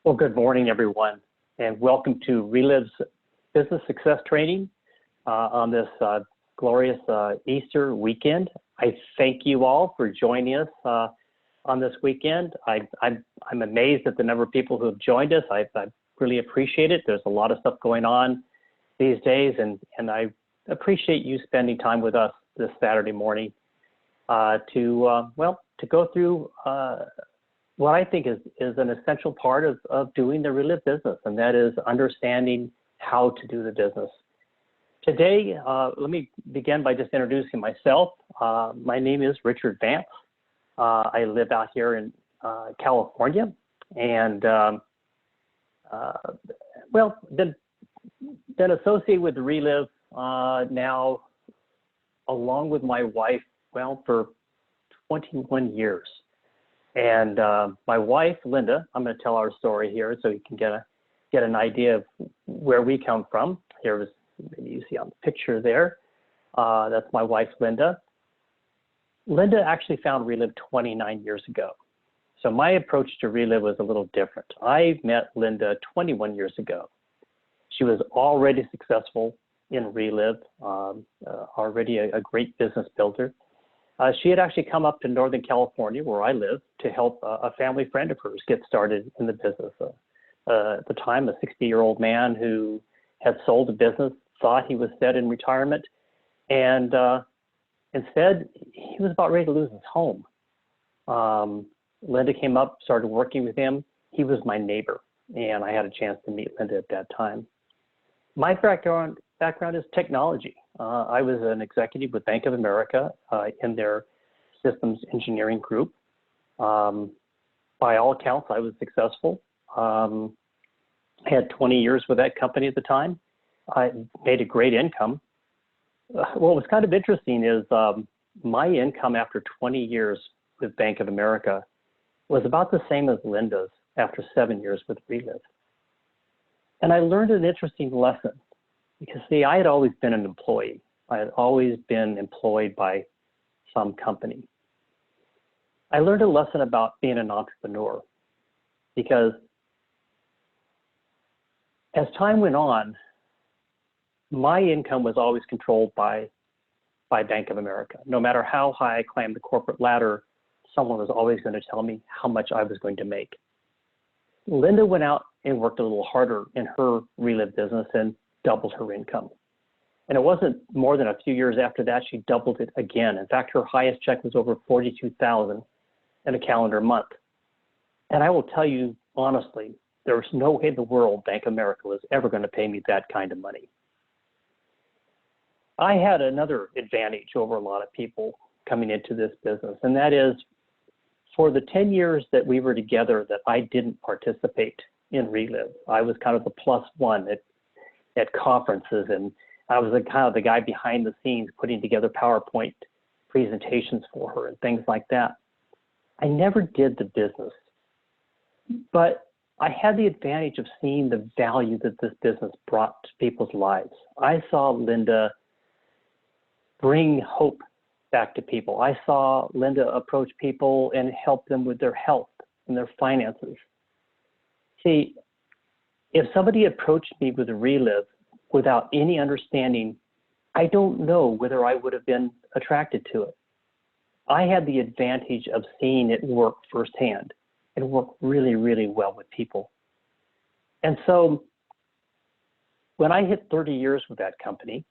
Well, good morning, everyone, and welcome to Reliv's Business Success Training on this glorious Easter weekend. I thank you all for joining us on this weekend. I'm amazed at the number of people who have joined us. I really appreciate it. There's a lot of stuff going on these days, and I appreciate you spending time with us this Saturday morning to go through what I think is an essential part of doing the Reliv business, and that is understanding how to do the business. Today, let me begin by just introducing myself. My name is Richard Vance. I live out here in California, and been associated with Reliv now, along with my wife, for 21 years. And my wife, Linda, I'm going to tell our story here so you can get an idea of where we come from. Here is, maybe you see on the picture there. That's my wife, Linda. Linda actually found Reliv 29 years ago. So my approach to Reliv was a little different. I met Linda 21 years ago. She was already successful in Reliv, already a great business builder. She had actually come up to Northern California, where I live, to help a family friend of hers get started in the business. At the time, a 60-year-old man who had sold a business, thought he was set in retirement, and instead, he was about ready to lose his home. Linda came up, started working with him. He was my neighbor, and I had a chance to meet Linda at that time. My background is technology. I was an executive with Bank of America in their systems engineering group. By all accounts, I was successful. I had 20 years with that company at the time. I made a great income. What was kind of interesting is my income after 20 years with Bank of America was about the same as Linda's after 7 years with Reliv. And I learned an interesting lesson. Because see, I had always been an employee. I had always been employed by some company. I learned a lesson about being an entrepreneur because as time went on, my income was always controlled by Bank of America. No matter how high I climbed the corporate ladder, someone was always going to tell me how much I was going to make. Linda went out and worked a little harder in her Reliv business and doubled her income. And it wasn't more than a few years after that, she doubled it again. In fact, her highest check was over $42,000 in a calendar month. And I will tell you honestly, there was no way in the world Bank of America was ever going to pay me that kind of money. I had another advantage over a lot of people coming into this business, and that is for the 10 years that we were together that I didn't participate in Reliv. I was kind of the plus one at conferences, and I was kind of the guy behind the scenes putting together PowerPoint presentations for her and things like that. I never did the business, but I had the advantage of seeing the value that this business brought to people's lives. I saw Linda bring hope back to people. I saw Linda approach people and help them with their health and their finances. See, if somebody approached me with a Reliv without any understanding, I don't know whether I would have been attracted to it. I had the advantage of seeing it work firsthand and work really, really well with people. And so when I hit 30 years with that company,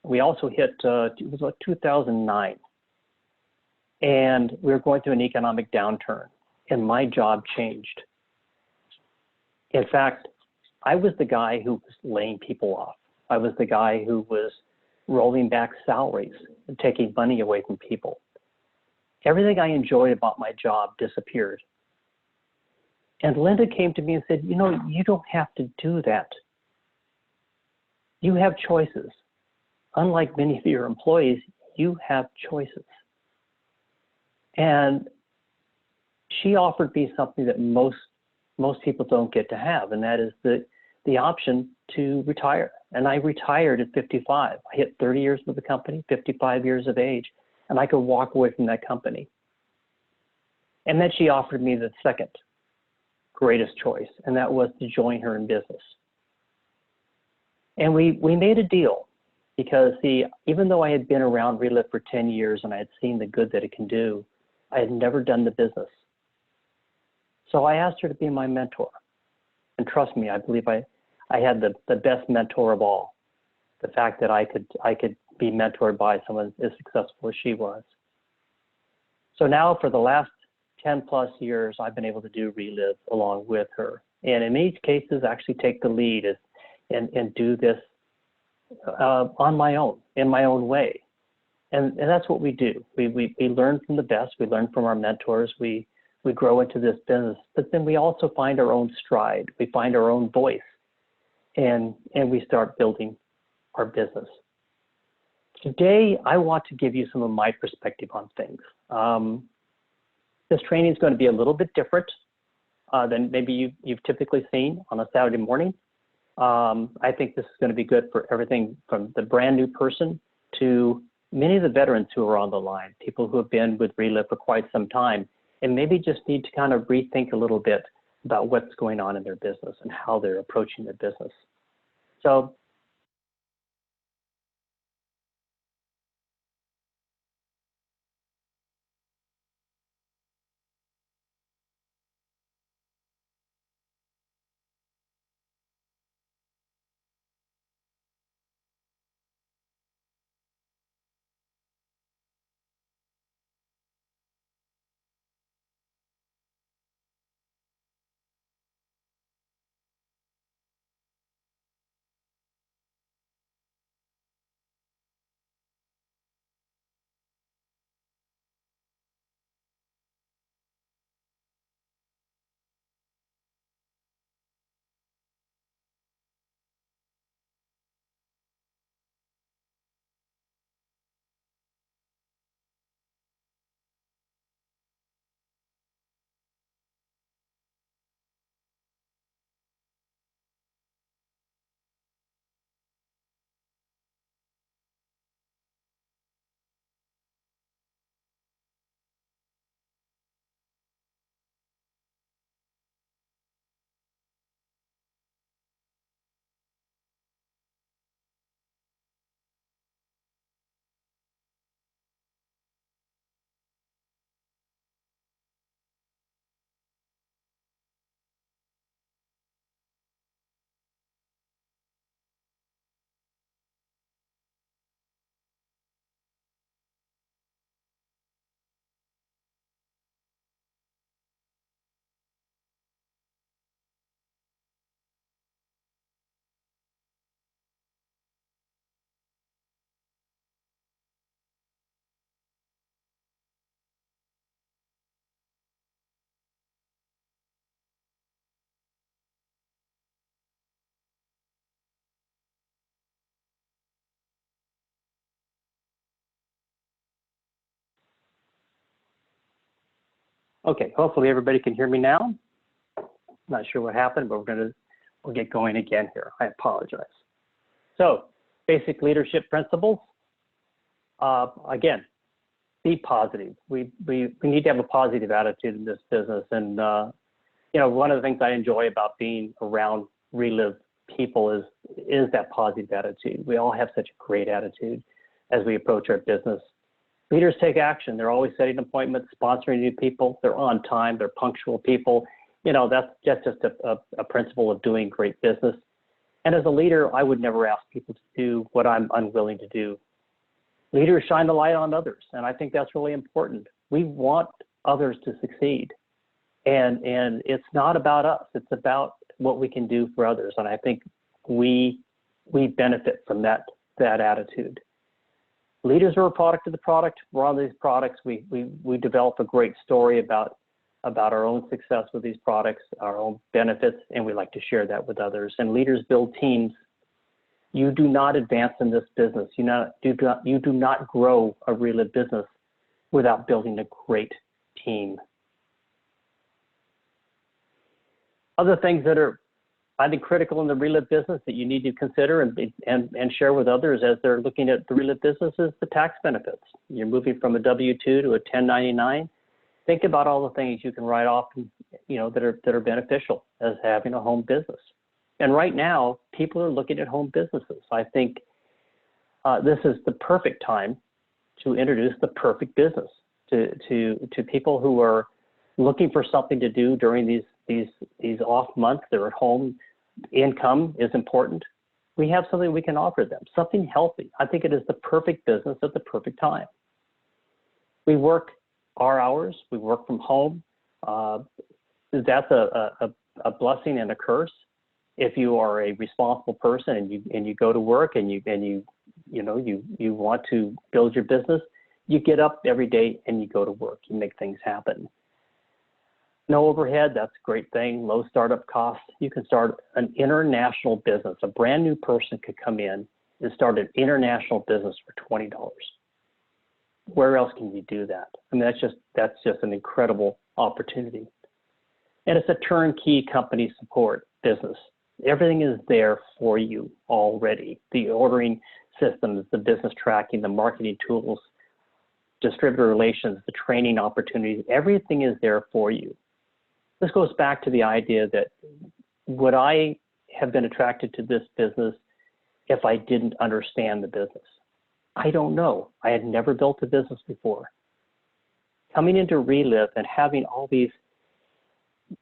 we also hit, it was like 2009. And we were going through an economic downturn, and my job changed. In fact, I was the guy who was laying people off. I was the guy who was rolling back salaries and taking money away from people. Everything I enjoyed about my job disappeared. And Linda came to me and said, you know, you don't have to do that. You have choices. Unlike many of your employees, you have choices. And she offered me something that most people don't get to have, and that is the option to retire. And I retired at 55. I hit 30 years with the company, 55 years of age, and I could walk away from that company. And then she offered me the second greatest choice, and that was to join her in business. And we made a deal because, see, even though I had been around Relive for 10 years and I had seen the good that it can do, I had never done the business. So I asked her to be my mentor. And trust me, I believe I had the best mentor of all. The fact that I could be mentored by someone as successful as she was. So now for the last 10 plus years, I've been able to do Relive along with her. And in many cases, actually take the lead and do this on my own, in my own way. And that's what we do. We learn from the best, we learn from our mentors, we grow into this business, but then we also find our own stride, we find our own voice, and we start building our business. Today, I want to give you some of my perspective on things. This training is going to be a little bit different than maybe you've typically seen on a Saturday morning. I think this is going to be good for everything from the brand new person to many of the veterans who are on the line, people who have been with Relive for quite some time and maybe just need to kind of rethink a little bit about what's going on in their business and how they're approaching their business. So okay, hopefully everybody can hear me now. Not sure what happened, but we'll get going again here. I apologize. So, basic leadership principles. Again, be positive. We need to have a positive attitude in this business. And you know, one of the things I enjoy about being around Relive people is that positive attitude. We all have such a great attitude as we approach our business. Leaders take action. They're always setting appointments, sponsoring new people. They're on time. They're punctual people. You know, that's just a principle of doing great business. And as a leader, I would never ask people to do what I'm unwilling to do. Leaders shine the light on others, and I think that's really important. We want others to succeed, and it's not about us. It's about what we can do for others, and I think we benefit from that attitude. Leaders are a product of the product. We're on these products. We develop a great story about our own success with these products, our own benefits, and we like to share that with others. And leaders build teams. You do not advance in this business. You do not grow a Relive business without building a great team. Other things that are, I think, critical in the Relive business that you need to consider and share with others as they're looking at the Relive business is the tax benefits. You're moving from a W-2 to a 1099. Think about all the things you can write off, that are beneficial as having a home business. And right now, people are looking at home businesses. I think this is the perfect time to introduce the perfect business to people who are looking for something to do during these off months. They're at home. Income is important. We have something we can offer them, something healthy. I think it is the perfect business at the perfect time. We work our hours. We work from home. That's a blessing and a curse. If you are a responsible person and you go to work and you want to build your business, you get up every day and you go to work. You make things happen. No overhead, that's a great thing. Low startup costs. You can start an international business. A brand new person could come in and start an international business for $20. Where else can you do that? I mean, that's just an incredible opportunity. And it's a turnkey company support business. Everything is there for you already. The ordering systems, the business tracking, the marketing tools, distributor relations, the training opportunities, everything is there for you. This goes back to the idea that would I have been attracted to this business if I didn't understand the business? I don't know. I had never built a business before. Coming into Relive and having all these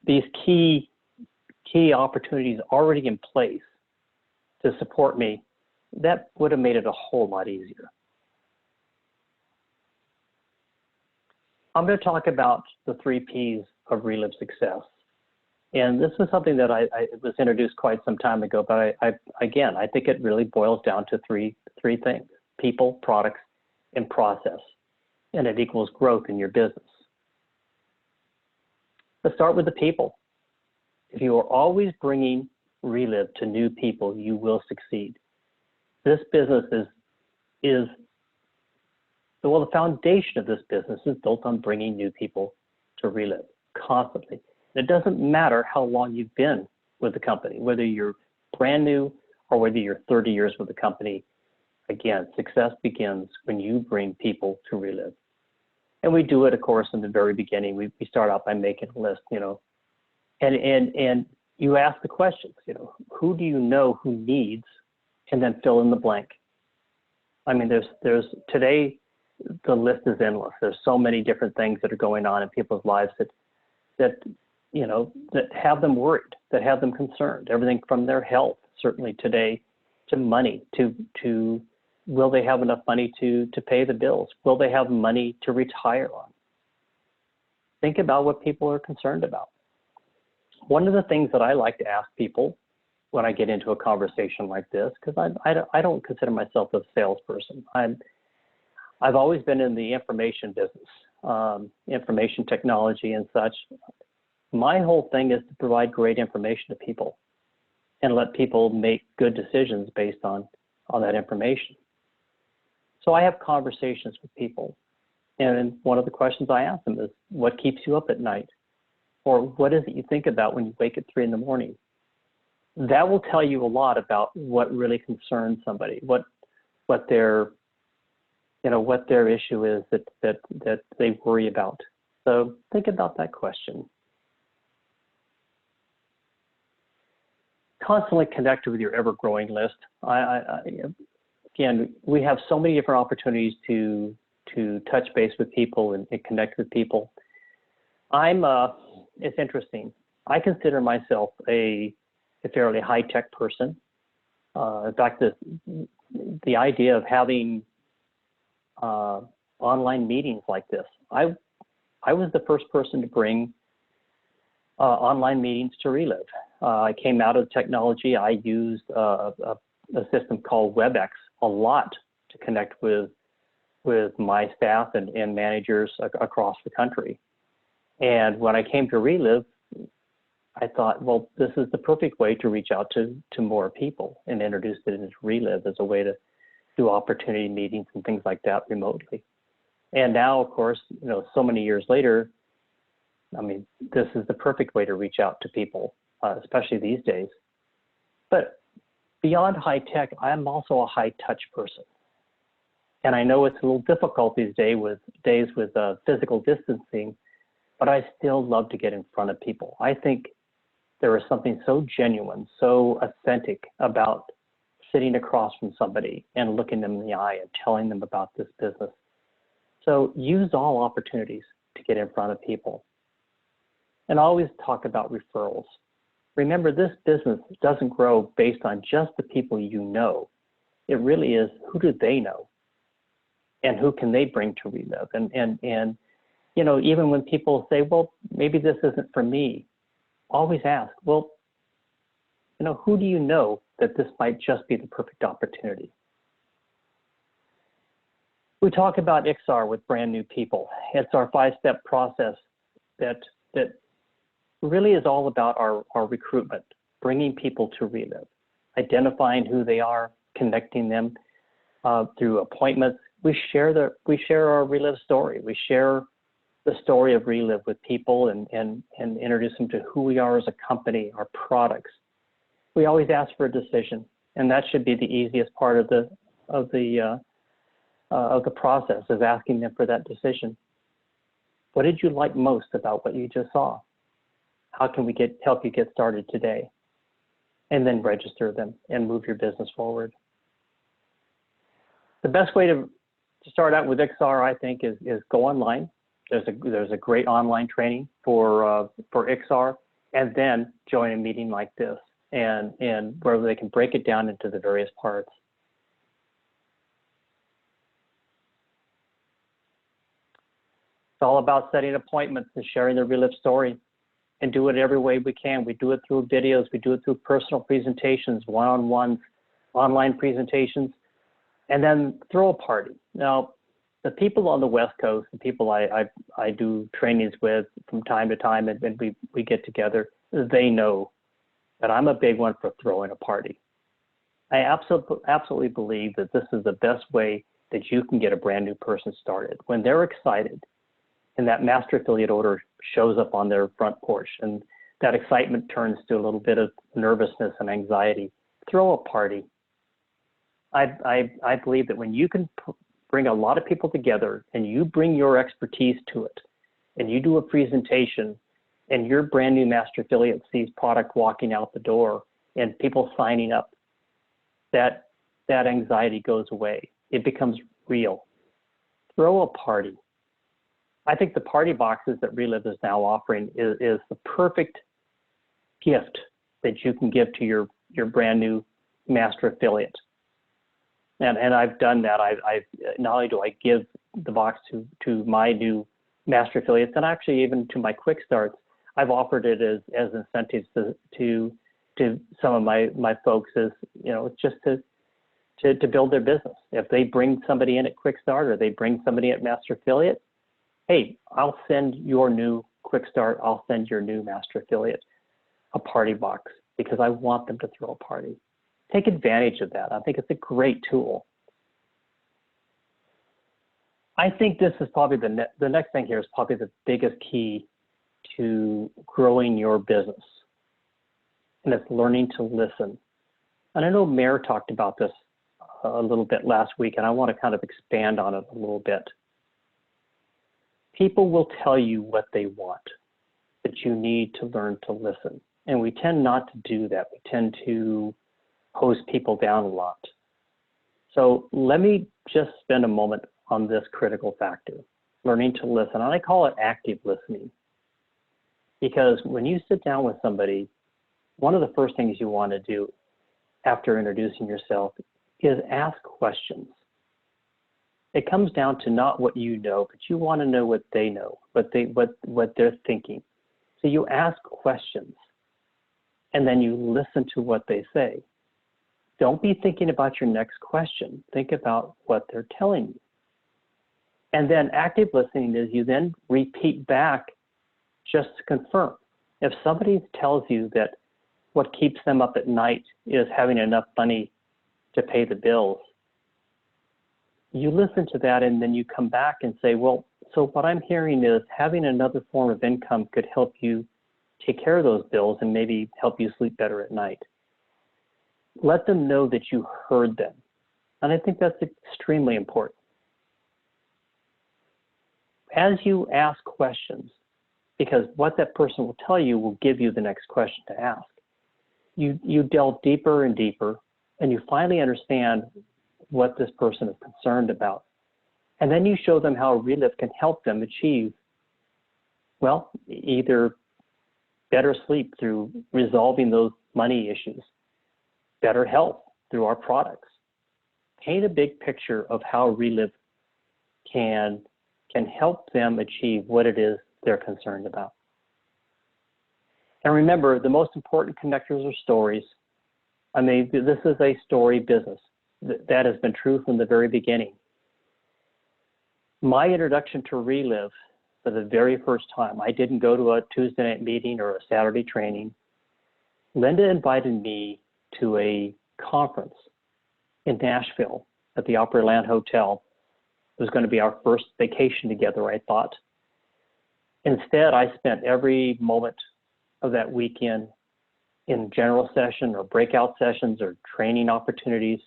key opportunities already in place to support me, that would have made it a whole lot easier. I'm going to talk about the 3 Ps of Relive success. And this was something that I was introduced quite some time ago, but I think it really boils down to three things: people, products, and process. And it equals growth in your business. Let's start with the people. If you are always bringing Relive to new people, you will succeed. This business the foundation of this business is built on bringing new people to Relive constantly. It doesn't matter how long you've been with the company, whether you're brand new or whether you're 30 years with the company. Again, success begins when you bring people to Relive. And we do it, of course, in the very beginning. We start out by making a list, and you ask the questions, who do you know who needs, and then fill in the blank. I mean, there's today, the list is endless. There's so many different things that are going on in people's lives that have them worried, that have them concerned. Everything from their health, certainly today, to money, to will they have enough money to pay the bills? Will they have money to retire on? Think about what people are concerned about. One of the things that I like to ask people when I get into a conversation like this, because I don't consider myself a salesperson. I've always been in the information business, information technology and such. My whole thing is to provide great information to people and let people make good decisions based on that information. So I have conversations with people, and one of the questions I ask them is, what keeps you up at night? Or what is it you think about when you wake at 3 in the morning? That will tell you a lot about what really concerns somebody, what their issue is that they worry about. So think about that question. Constantly connected with your ever-growing list. Again, we have so many different opportunities to touch base with people and connect with people. It's interesting. I consider myself a fairly high-tech person. In fact, the idea of having online meetings like this, I was the first person to bring online meetings to Relive. I came out of technology. I used a system called WebEx a lot to connect with my staff and managers across the country. And when I came to Relive, I thought, well, this is the perfect way to reach out to more people, and introduced it into Relive as a way to do opportunity meetings and things like that remotely. And now, of course, so many years later, I mean, this is the perfect way to reach out to people, especially these days. But beyond high tech, I'm also a high touch person. And I know it's a little difficult these days with physical distancing, but I still love to get in front of people. I think there is something so genuine, so authentic about sitting across from somebody and looking them in the eye and telling them about this business. So use all opportunities to get in front of people. And always talk about referrals. Remember, this business doesn't grow based on just the people you know. It really is, who do they know? And who can they bring to Relive? And you know, even when people say, well, maybe this isn't for me, always ask, well, you know, who do you know that this might just be the perfect opportunity? We talk about XR with brand new people. It's our 5-step process that really is all about our recruitment, bringing people to Relive, identifying who they are, connecting them through appointments. We share our Relive story. We share the story of Relive with people and introduce them to who we are as a company, our products. We always ask for a decision, and that should be the easiest part of the process, is asking them for that decision. What did you like most about what you just saw? How can we help you get started today? And then register them and move your business forward. The best way to start out with XR, I think, is go online. There's a great online training for XR, and then join a meeting like this, and where they can break it down into the various parts. It's all about setting appointments and sharing the Relive story, and do it every way we can. We do it through videos, we do it through personal presentations, one-on-ones, online presentations, and then throw a party. Now, the people on the West Coast, the people I do trainings with from time to time, and we get together, they know that I'm a big one for throwing a party. I absolutely believe that this is the best way that you can get a brand new person started. When they're excited and that master affiliate order shows up on their front porch and that excitement turns to a little bit of nervousness and anxiety, throw a party. I believe that when you can bring a lot of people together and you bring your expertise to it and you do a presentation and your brand new master affiliate sees product walking out the door and people signing up, that anxiety goes away. It becomes real. Throw a party. I think the party boxes that Relive is now offering is the perfect gift that you can give to your brand new master affiliate. And I've done that. I've not only do I give the box to my new master affiliates, and actually even to my quick starts, I've offered it as incentives to some of my folks, as you know, just to build their business. If they bring somebody in at quick start or they bring somebody at master affiliate, hey, I'll send your new quick start, I'll send your new master affiliate a party box because I want them to throw a party. Take advantage of that. I think it's a great tool. I think this is probably the next thing here is probably the biggest key to growing your business, and it's learning to listen. And I know Mayor talked about this a little bit last week, and I want to kind of expand on it a little bit. People will tell you what they want, but you need to learn to listen. And we tend not to do that. We tend to hose people down a lot. So let me just spend a moment on this critical factor, learning to listen. And I call it active listening. Because when you sit down with somebody, one of the first things you want to do after introducing yourself is ask questions. It comes down to not what you know, but you want to know what they know, what they're thinking. So you ask questions, and then you listen to what they say. Don't be thinking about your next question. Think about what they're telling you. And then active listening is you then repeat back just to confirm. If somebody tells you that what keeps them up at night is having enough money to pay the bills, you listen to that and then you come back and say, well, so what I'm hearing is having another form of income could help you take care of those bills and maybe help you sleep better at night. Let them know that you heard them. And I think that's extremely important. As you ask questions, because what that person will tell you will give you the next question to ask. You delve deeper and deeper, and you finally understand what this person is concerned about. And then you show them how Relive can help them achieve, well, either better sleep through resolving those money issues, better health through our products. Paint a big picture of how Relive can help them achieve what it is they're concerned about. And remember, the most important connectors are stories. I mean, this is a story business. That has been true from the very beginning. My introduction to Relive for the very first time, I didn't go to a Tuesday night meeting or a Saturday training. Linda invited me to a conference in Nashville at the Opryland Hotel. It was going to be our first vacation together, I thought. Instead, I spent every moment of that weekend in general session or breakout sessions or training opportunities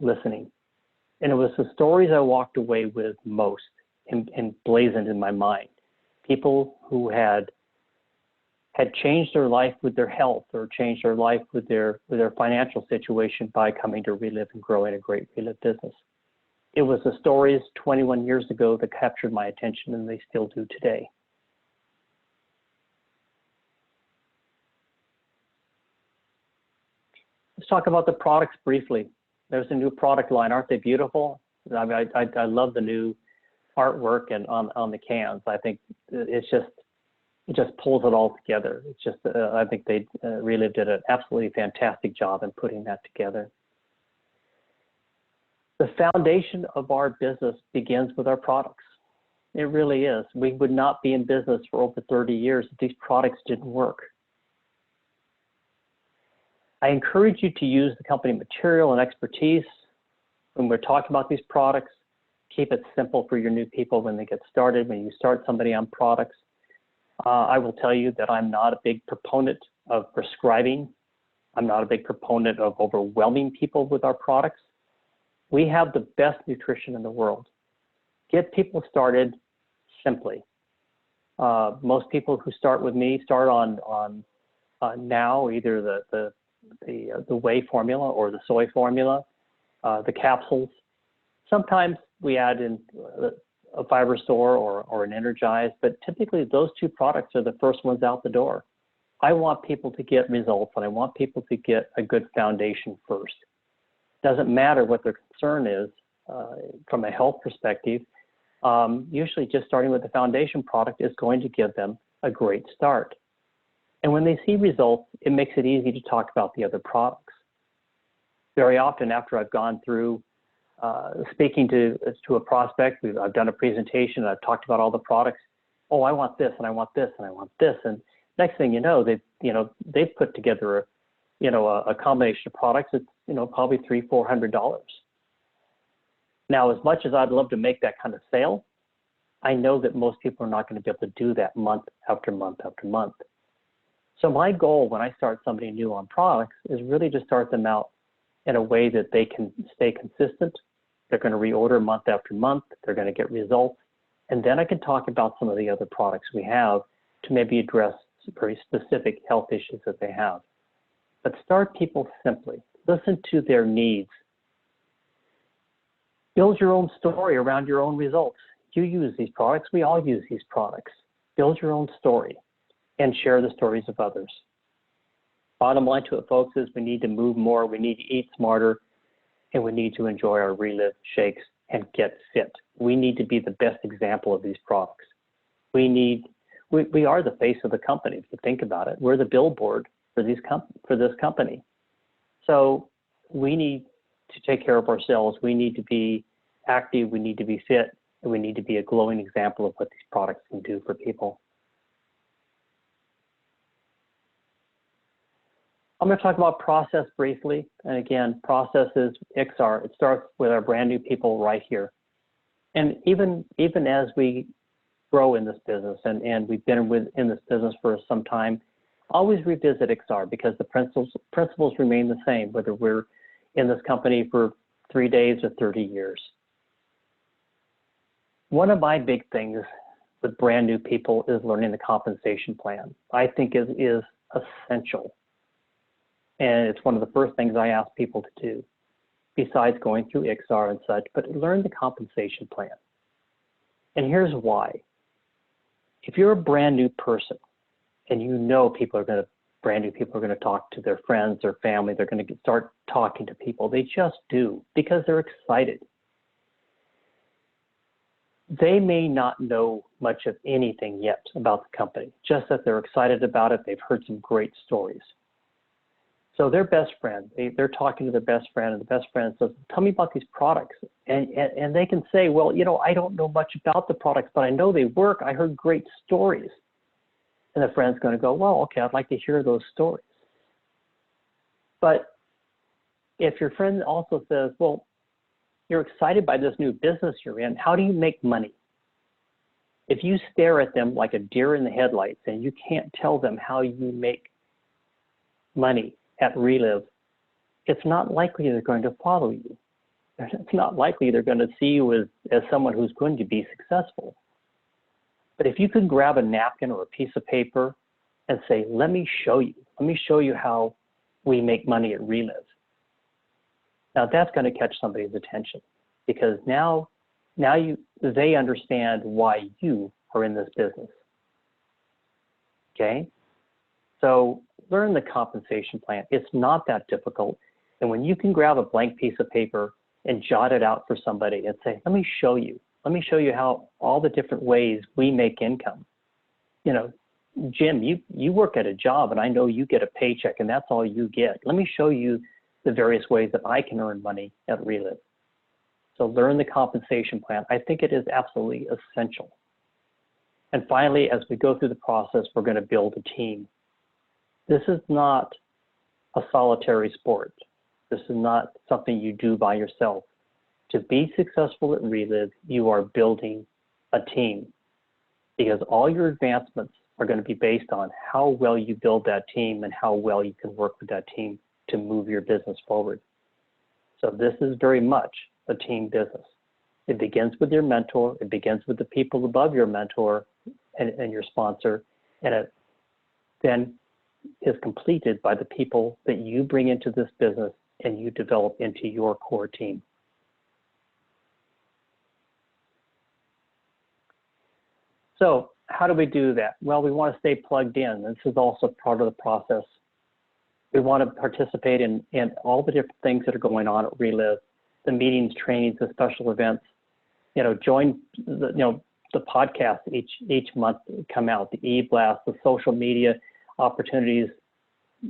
listening. And it was the stories I walked away with most and blazoned in my mind. People who had changed their life with their health or changed their life with their financial situation by coming to Relive and growing a great Relive business. It was the stories 21 years ago that captured my attention, and they still do today. Let's talk about the products briefly. There's a new product line. Aren't they beautiful? I love the new artwork and on the cans. I think it just pulls it all together. It's just I think they Relive did an absolutely fantastic job in putting that together. The foundation of our business begins with our products. It really is. We would not be in business for over 30 years if these products didn't work. I encourage you to use the company material and expertise when we're talking about these products. Keep it simple for your new people when they get started, when you start somebody on products. I will tell you that I'm not a big proponent of prescribing. I'm not a big proponent of overwhelming people with our products. We have the best nutrition in the world. Get people started simply. Most people who start with me start on now either the whey formula or the soy formula, the capsules. Sometimes we add in a fiber store or an Energize, but typically those two products are the first ones out the door. I want people to get results, and I want people to get a good foundation first. Doesn't matter what their concern is from a health perspective. Usually just starting with the foundation product is going to give them a great start. And when they see results, it makes it easy to talk about the other products. Very often after I've gone through speaking to a prospect, I've done a presentation, and I've talked about all the products. Oh, I want this, and I want this, and I want this. And next thing you know, they've put together a combination of products that's probably $300–400. Now, as much as I'd love to make that kind of sale, I know that most people are not going to be able to do that month after month after month. So my goal when I start somebody new on products is really to start them out in a way that they can stay consistent. They're going to reorder month after month. They're going to get results. And then I can talk about some of the other products we have to maybe address some very specific health issues that they have. But start people simply. Listen to their needs. Build your own story around your own results. You use these products. We all use these products. Build your own story and share the stories of others. Bottom line to it, folks, is we need to move more, we need to eat smarter, and we need to enjoy our Relive shakes and get fit. We need to be the best example of these products. We are the face of the company, if you think about it. We're the billboard for this company. So we need to take care of ourselves. We need to be active, we need to be fit, and we need to be a glowing example of what these products can do for people. I'm going to talk about process briefly. And again, process is XR. It starts with our brand new people right here. And even as we grow in this business, and we've been in this business for some time, always revisit XR because the principles remain the same, whether we're in this company for 3 days or 30 years. One of my big things with brand new people is learning the compensation plan. I think it is essential. And it's one of the first things I ask people to do, besides going through XR and such, but learn the compensation plan. And here's why. If you're a brand new person and you know brand new people are going to talk to their friends, their family, they're going to start talking to people, they just do because they're excited. They may not know much of anything yet about the company, just that they're excited about it. They've heard some great stories. So their best friend, they're talking to their best friend, and the best friend says, tell me about these products. And they can say, well, I don't know much about the products, but I know they work. I heard great stories. And the friend's going to go, well, okay, I'd like to hear those stories. But if your friend also says, well, you're excited by this new business you're in, how do you make money? If you stare at them like a deer in the headlights and you can't tell them how you make money at Relive, it's not likely they're going to follow you. It's not likely they're going to see you as someone who's going to be successful. But if you could grab a napkin or a piece of paper and say, let me show you how we make money at Relive. Now that's going to catch somebody's attention, because now they understand why you are in this business. Okay? So learn the compensation plan. It's not that difficult. And when you can grab a blank piece of paper and jot it out for somebody and say, let me show you how all the different ways we make income. Jim, you work at a job and I know you get a paycheck and that's all you get. Let me show you the various ways that I can earn money at Relive. So learn the compensation plan. I think it is absolutely essential. And finally, as we go through the process, we're going to build a team. This is not a solitary sport. This is not something you do by yourself. To be successful at Relive, you are building a team, because all your advancements are going to be based on how well you build that team and how well you can work with that team to move your business forward. So this is very much a team business. It begins with your mentor. It begins with the people above your mentor and your sponsor, and it then is completed by the people that you bring into this business and you develop into your core team. So how do we do that? Well, we want to stay plugged in. This is also part of the process. We want to participate in all the different things that are going on at Relive, the meetings, trainings, the special events. Join the podcasts each month come out, the e-blast, the social media opportunities,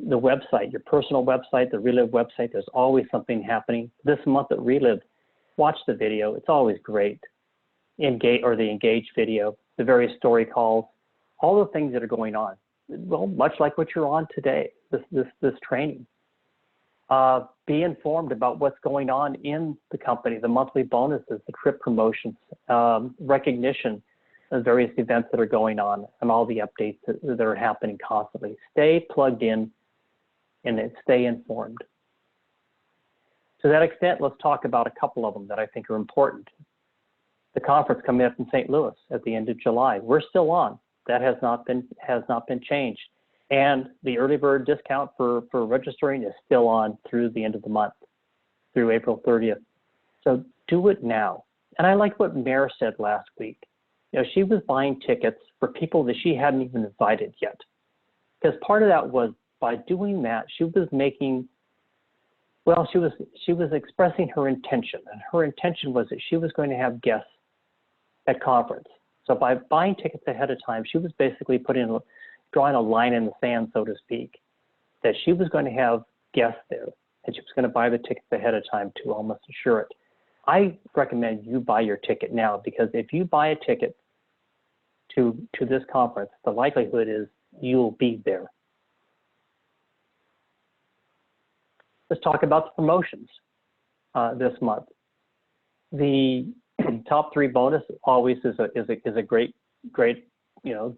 the website, your personal website, the Relive website. There's always something happening. This month at Relive, watch the video. It's always great. The Engage video, the various story calls, all the things that are going on. Well, much like what you're on today, this training. Be informed about what's going on in the company, the monthly bonuses, the trip promotions, recognition of various events that are going on, and all the updates that are happening constantly. Stay plugged in and stay informed. To that extent, let's talk about a couple of them that I think are important. The conference coming up in St. Louis at the end of July. We're still on. That has not been changed. And the early bird discount for registering is still on through the end of the month, through April 30th. So do it now. And I like what Mare said last week. She was buying tickets for people that she hadn't even invited yet. Because part of that was, by doing that, she was expressing her intention. And her intention was that she was going to have guests at conference. So by buying tickets ahead of time, she was basically drawing a line in the sand, so to speak, that she was going to have guests there, and she was going to buy the tickets ahead of time to almost assure it. I recommend you buy your ticket now, because if you buy a ticket to this conference, the likelihood is you'll be there. Let's talk about the promotions this month. The top 3 bonus always is a great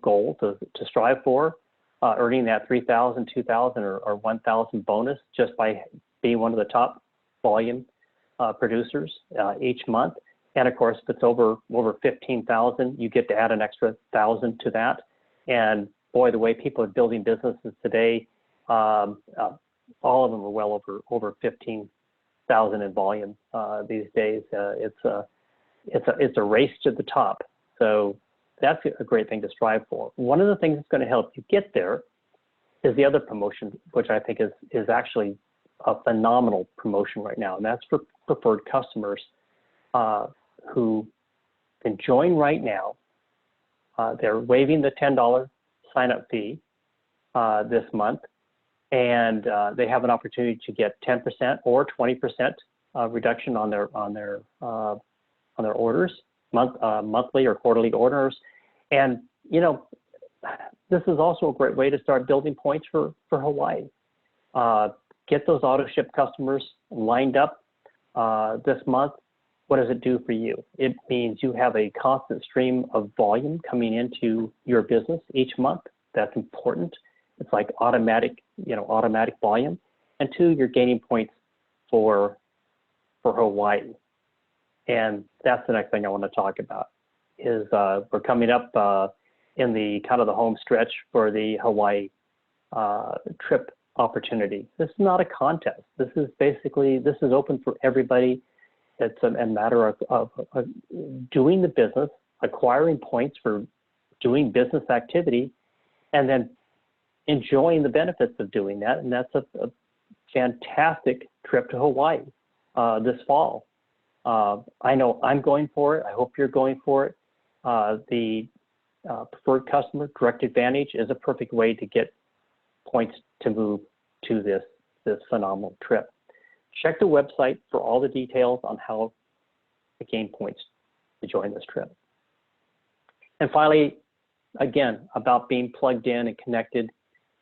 goal to strive for, earning that 3,000, 2,000, or 1,000 bonus just by being one of the top volume producers each month. And of course, if it's over 15,000, you get to add an extra 1,000 to that. And boy, the way people are building businesses today, all of them are well over 15,000 in volume these days. It's a race to the top. So that's a great thing to strive for. One of the things that's going to help you get there is the other promotion, which I think is actually a phenomenal promotion right now, and that's for preferred customers who can join right now. They're waiving the $10 sign-up fee this month, and they have an opportunity to get 10% or 20% reduction on their orders, monthly or quarterly orders. And you know, this is also a great way to start building points for Hawaii. Get those auto ship customers lined up this month. What does it do for you? It means you have a constant stream of volume coming into your business each month. That's important. It's like automatic volume. And two, you're gaining points for Hawaii. And that's the next thing I want to talk about is we're coming up in the kind of the home stretch for the Hawaii trip opportunity. This is not a contest. This is open for everybody. It's a matter of doing the business, acquiring points for doing business activity, and then enjoying the benefits of doing that. And that's a fantastic trip to Hawaii this fall. I know I'm going for it. I hope you're going for it. The preferred customer direct advantage is a perfect way to get points to move to this phenomenal trip. Check the website for all the details on how to gain points to join this trip. And finally, again, about being plugged in and connected,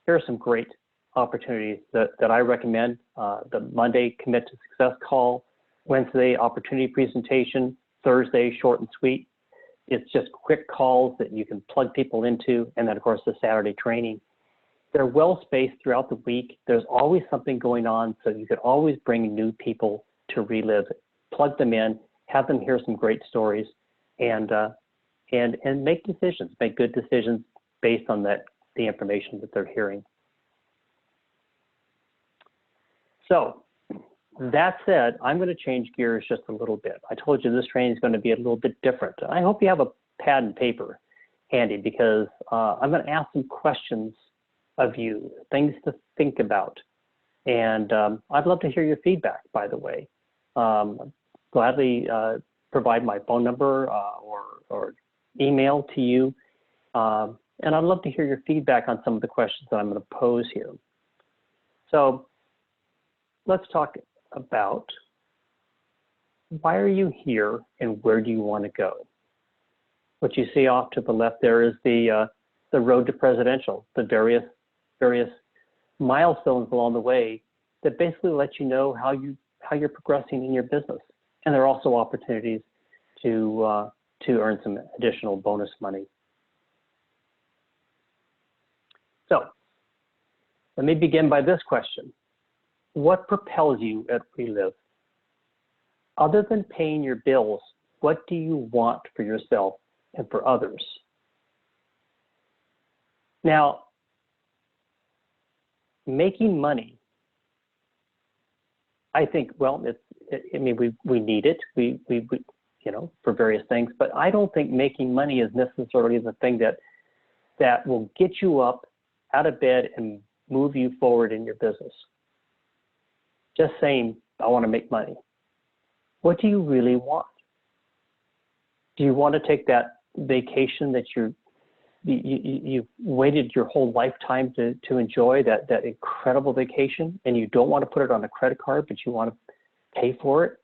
here are some great opportunities that I recommend. The Monday Commit to Success call, Wednesday opportunity presentation, Thursday short and sweet. It's just quick calls that you can plug people into, and then of course the Saturday training. They're well spaced throughout the week. There's always something going on, so you could always bring new people to Relive. Plug them in, have them hear some great stories, and make decisions, make good decisions based on the information that they're hearing. So that said, I'm going to change gears just a little bit. I told you this training is going to be a little bit different. I hope you have a pad and paper handy because I'm going to ask some questions of you, things to think about. And I'd love to hear your feedback, by the way. Gladly provide my phone number or email to you. And I'd love to hear your feedback on some of the questions that I'm going to pose here. So let's talk about why are you here and where do you want to go? What you see off to the left there is the road to presidential, the various milestones along the way that basically let you know how you're progressing in your business. And there are also opportunities to earn some additional bonus money. So let me begin by this question. What propels you at Relive? Other than paying your bills, what do you want for yourself and for others? Now, making money, I think, well, I mean, we need it, we you know, for various things, but I don't think making money is necessarily the thing that will get you up out of bed and move you forward in your business. Just saying, I want to make money. What do you really want? Do you want to take that vacation that you've waited your whole lifetime to enjoy, that incredible vacation, and you don't want to put it on a credit card, but you want to pay for it?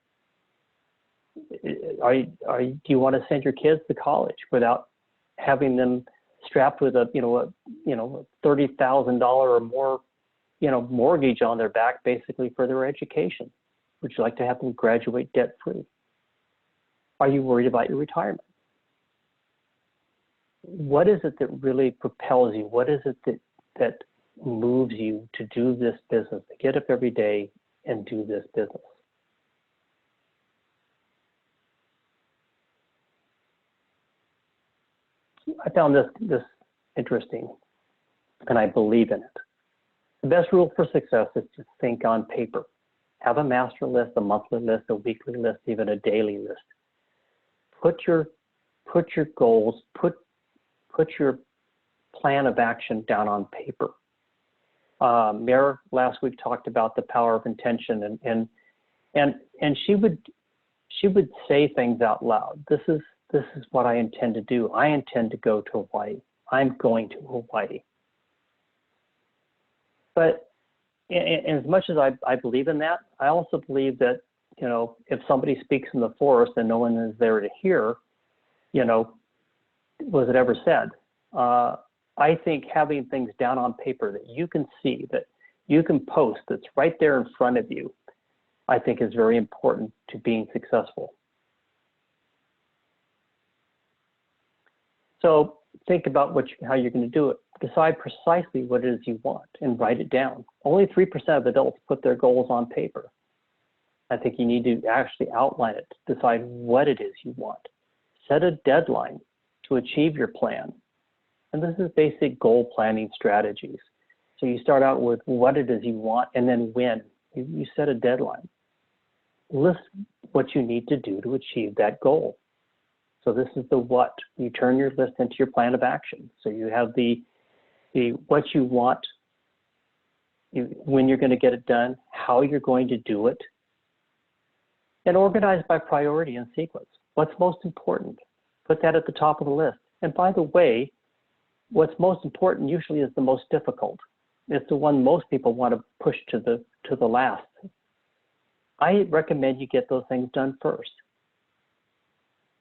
Do you want to send your kids to college without having them strapped with a $30,000 or more mortgage on their back, basically, for their education? Would you like to have them graduate debt-free? Are you worried about your retirement? What is it that really propels you? What is it that moves you to do this business, to get up every day and do this business? I found this interesting, and I believe in it. The best rule for success is to think on paper. Have a master list, a monthly list, a weekly list, even a daily list. Put your goals, put your plan of action down on paper. Mara last week talked about the power of intention, and she would say things out loud. This is what I intend to do. I intend to go to Hawaii. I'm going to Hawaii. But as much as I believe in that, I also believe that, you know, if somebody speaks in the forest and no one is there to hear, you know, was it ever said? I think having things down on paper that you can see, that you can post, that's right there in front of you, I think is very important to being successful. So think about how you're going to do it. Decide precisely what it is you want and write it down. Only 3% of adults put their goals on paper. I think you need to actually outline it, decide what it is you want. Set a deadline to achieve your plan. And this is basic goal planning strategies. So you start out with what it is you want and then when. You set a deadline. List what you need to do to achieve that goal. So this is the what. You turn your list into your plan of action. So you have the what you want, when you're going to get it done, how you're going to do it, and organize by priority and sequence. What's most important? Put that at the top of the list. And by the way, what's most important usually is the most difficult. It's the one most people want to push to the last. I recommend you get those things done first.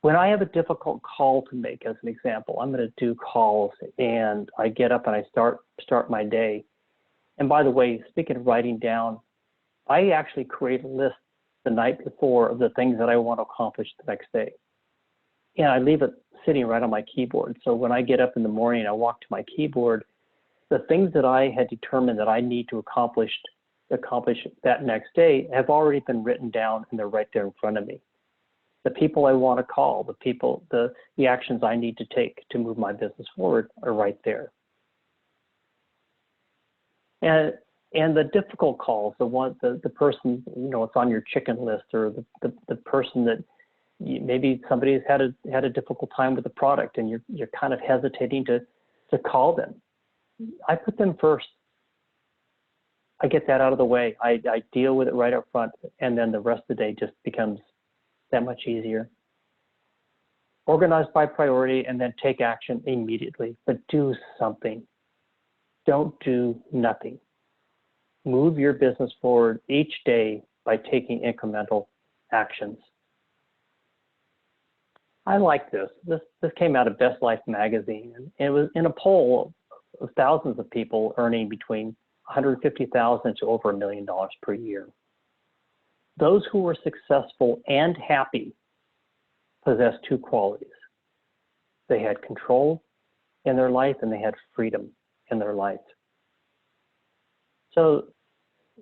When I have a difficult call to make, as an example, I'm going to do calls, and I get up and I start my day. And by the way, speaking of writing down, I actually create a list the night before of the things that I want to accomplish the next day. And I leave it sitting right on my keyboard. So when I get up in the morning, I walk to my keyboard, the things that I had determined that I need to accomplish that next day have already been written down, and they're right there in front of me. The people I want to call, the actions I need to take to move my business forward are right there. And the difficult calls, the person, you know, it's on your chicken list, or the person that maybe somebody's had a difficult time with the product, and you're kind of hesitating to call them. I put them first. I get that out of the way. I deal with it right up front, and then the rest of the day just becomes that much easier. Organize by priority and then take action immediately, but do something. Don't do nothing. Move your business forward each day by taking incremental actions. I like this. This came out of Best Life magazine, and it was in a poll of thousands of people earning between $150,000 to over $1 million per year. Those who were successful and happy possessed two qualities. They had control in their life, and they had freedom in their life. So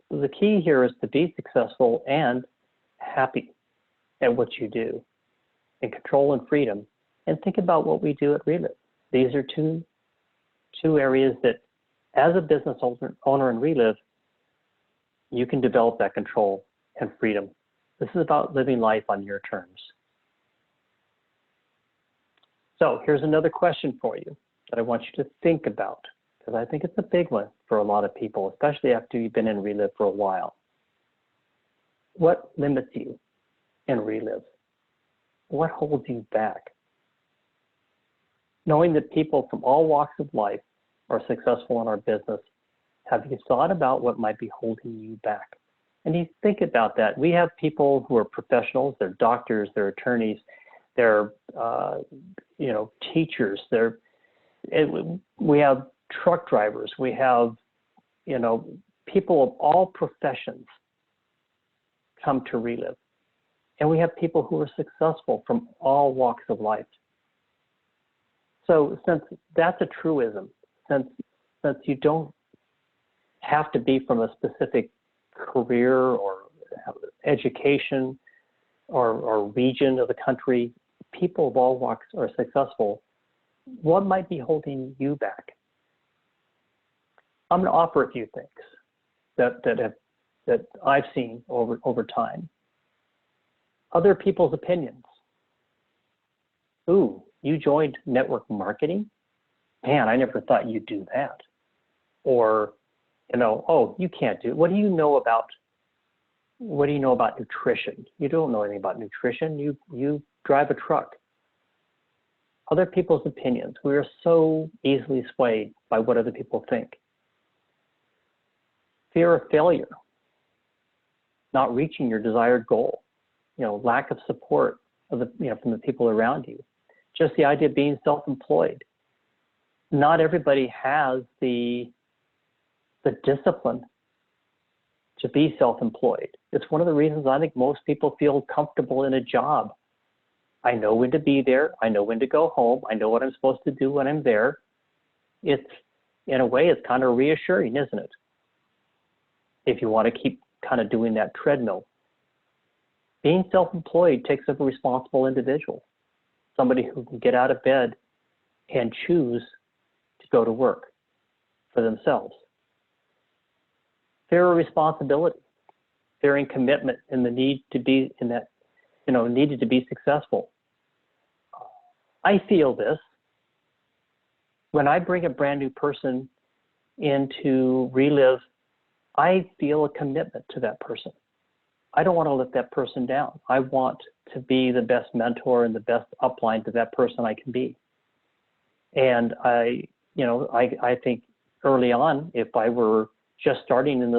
the key here is to be successful and happy at what you do, and control and freedom. And think about what we do at Relive. These are two areas that, as a business owner in Relive, you can develop that control and freedom. This is about living life on your terms. So here's another question for you that I want you to think about, because I think it's a big one for a lot of people, especially after you've been in Relive for a while. What limits you in Relive? What holds you back? Knowing that people from all walks of life are successful in our business, have you thought about what might be holding you back? And you think about that. We have people who are professionals, they're doctors, they're attorneys, they're teachers, we have truck drivers, we have people of all professions come to Relive. And we have people who are successful from all walks of life. So since that's a truism, since you don't have to be from a specific career or education or region of the country, people of all walks are successful. What might be holding you back? I'm going to offer a few things that I've seen over time. Other people's opinions. Ooh, you joined network marketing? Man, I never thought you'd do that. Or, oh, you can't do it. What do you know about nutrition? You don't know anything about nutrition. You drive a truck. Other people's opinions. We are so easily swayed by what other people think. Fear of failure, not reaching your desired goal, lack of support of from the people around you. Just the idea of being self-employed. Not everybody has the discipline to be self-employed. It's one of the reasons I think most people feel comfortable in a job. I know when to be there. I know when to go home. I know what I'm supposed to do when I'm there. It's, in a way, it's kind of reassuring, isn't it? If you want to keep kind of doing that treadmill. Being self-employed takes up a responsible individual, somebody who can get out of bed and choose to go to work for themselves. Fear of responsibility, fearing commitment and the need to be in that, needed to be successful. I feel this when I bring a brand new person into Relive. I feel a commitment to that person. I don't want to let that person down. I want to be the best mentor and the best upline to that person I can be. And I think early on, if I were just starting in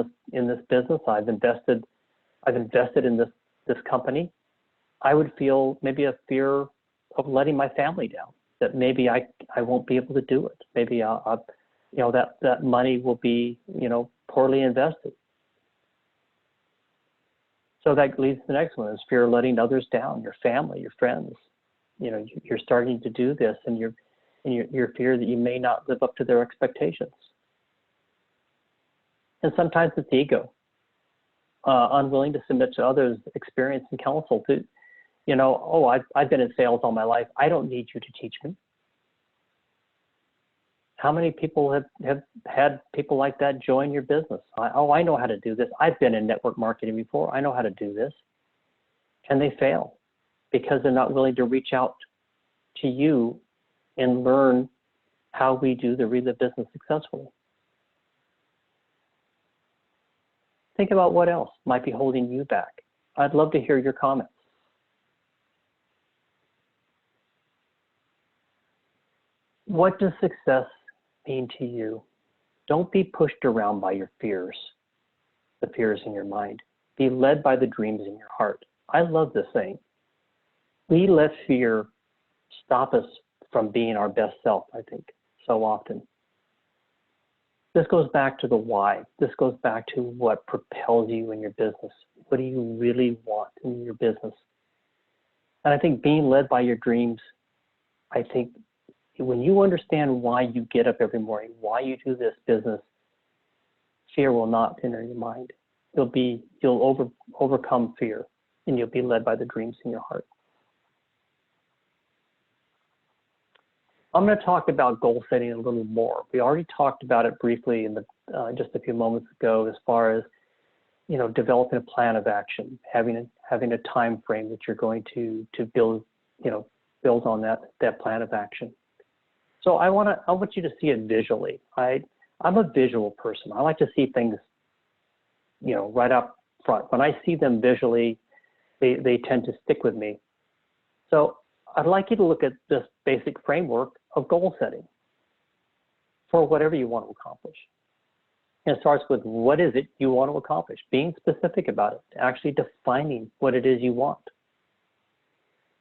this business, I've invested in this company, I would feel maybe a fear of letting my family down, that maybe I won't be able to do it. Maybe that money will be, poorly invested. So that leads to the next one, is fear of letting others down, your family, your friends. You're starting to do this and you're fear that you may not live up to their expectations. And sometimes it's ego, unwilling to submit to others' experience and counsel. I've been in sales all my life. I don't need you to teach me. How many people have had people like that join your business? I know how to do this. I've been in network marketing before. I know how to do this. And they fail because they're not willing to reach out to you and learn how we do the Relive business successfully. Think about what else might be holding you back. I'd love to hear your comments. What does success mean to you? Don't be pushed around by your fears, the fears in your mind. Be led by the dreams in your heart. I love this saying. We let fear stop us from being our best self, I think, so often. This goes back to the why. This goes back to what propels you in your business. What do you really want in your business? And I think being led by your dreams, I think when you understand why you get up every morning, why you do this business, fear will not enter your mind. You'll overcome fear, and you'll be led by the dreams in your heart. I'm going to talk about goal setting a little more. We already talked about it briefly in just a few moments ago, as far as developing a plan of action, having a time frame that you're going to build on that plan of action. So I want you to see it visually. I'm a visual person. I like to see things, right up front. When I see them visually, they tend to stick with me. So I'd like you to look at this basic framework of goal setting for whatever you want to accomplish. And it starts with, what is it you want to accomplish? Being specific about it, actually defining what it is you want.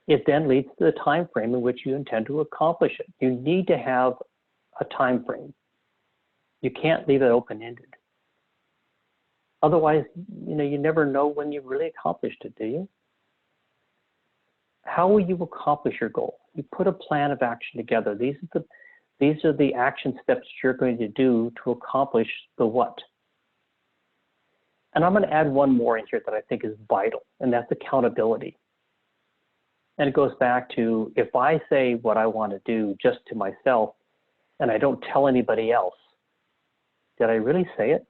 It then leads to the time frame in which you intend to accomplish it. You need to have a time frame. You can't leave it open-ended. Otherwise, you never know when you really accomplished it, do you? How will you accomplish your goal? You put a plan of action together. These are the action steps you're going to do to accomplish the what. And I'm going to add one more in here that I think is vital, and that's accountability. And it goes back to, if I say what I want to do just to myself and I don't tell anybody else, did I really say it?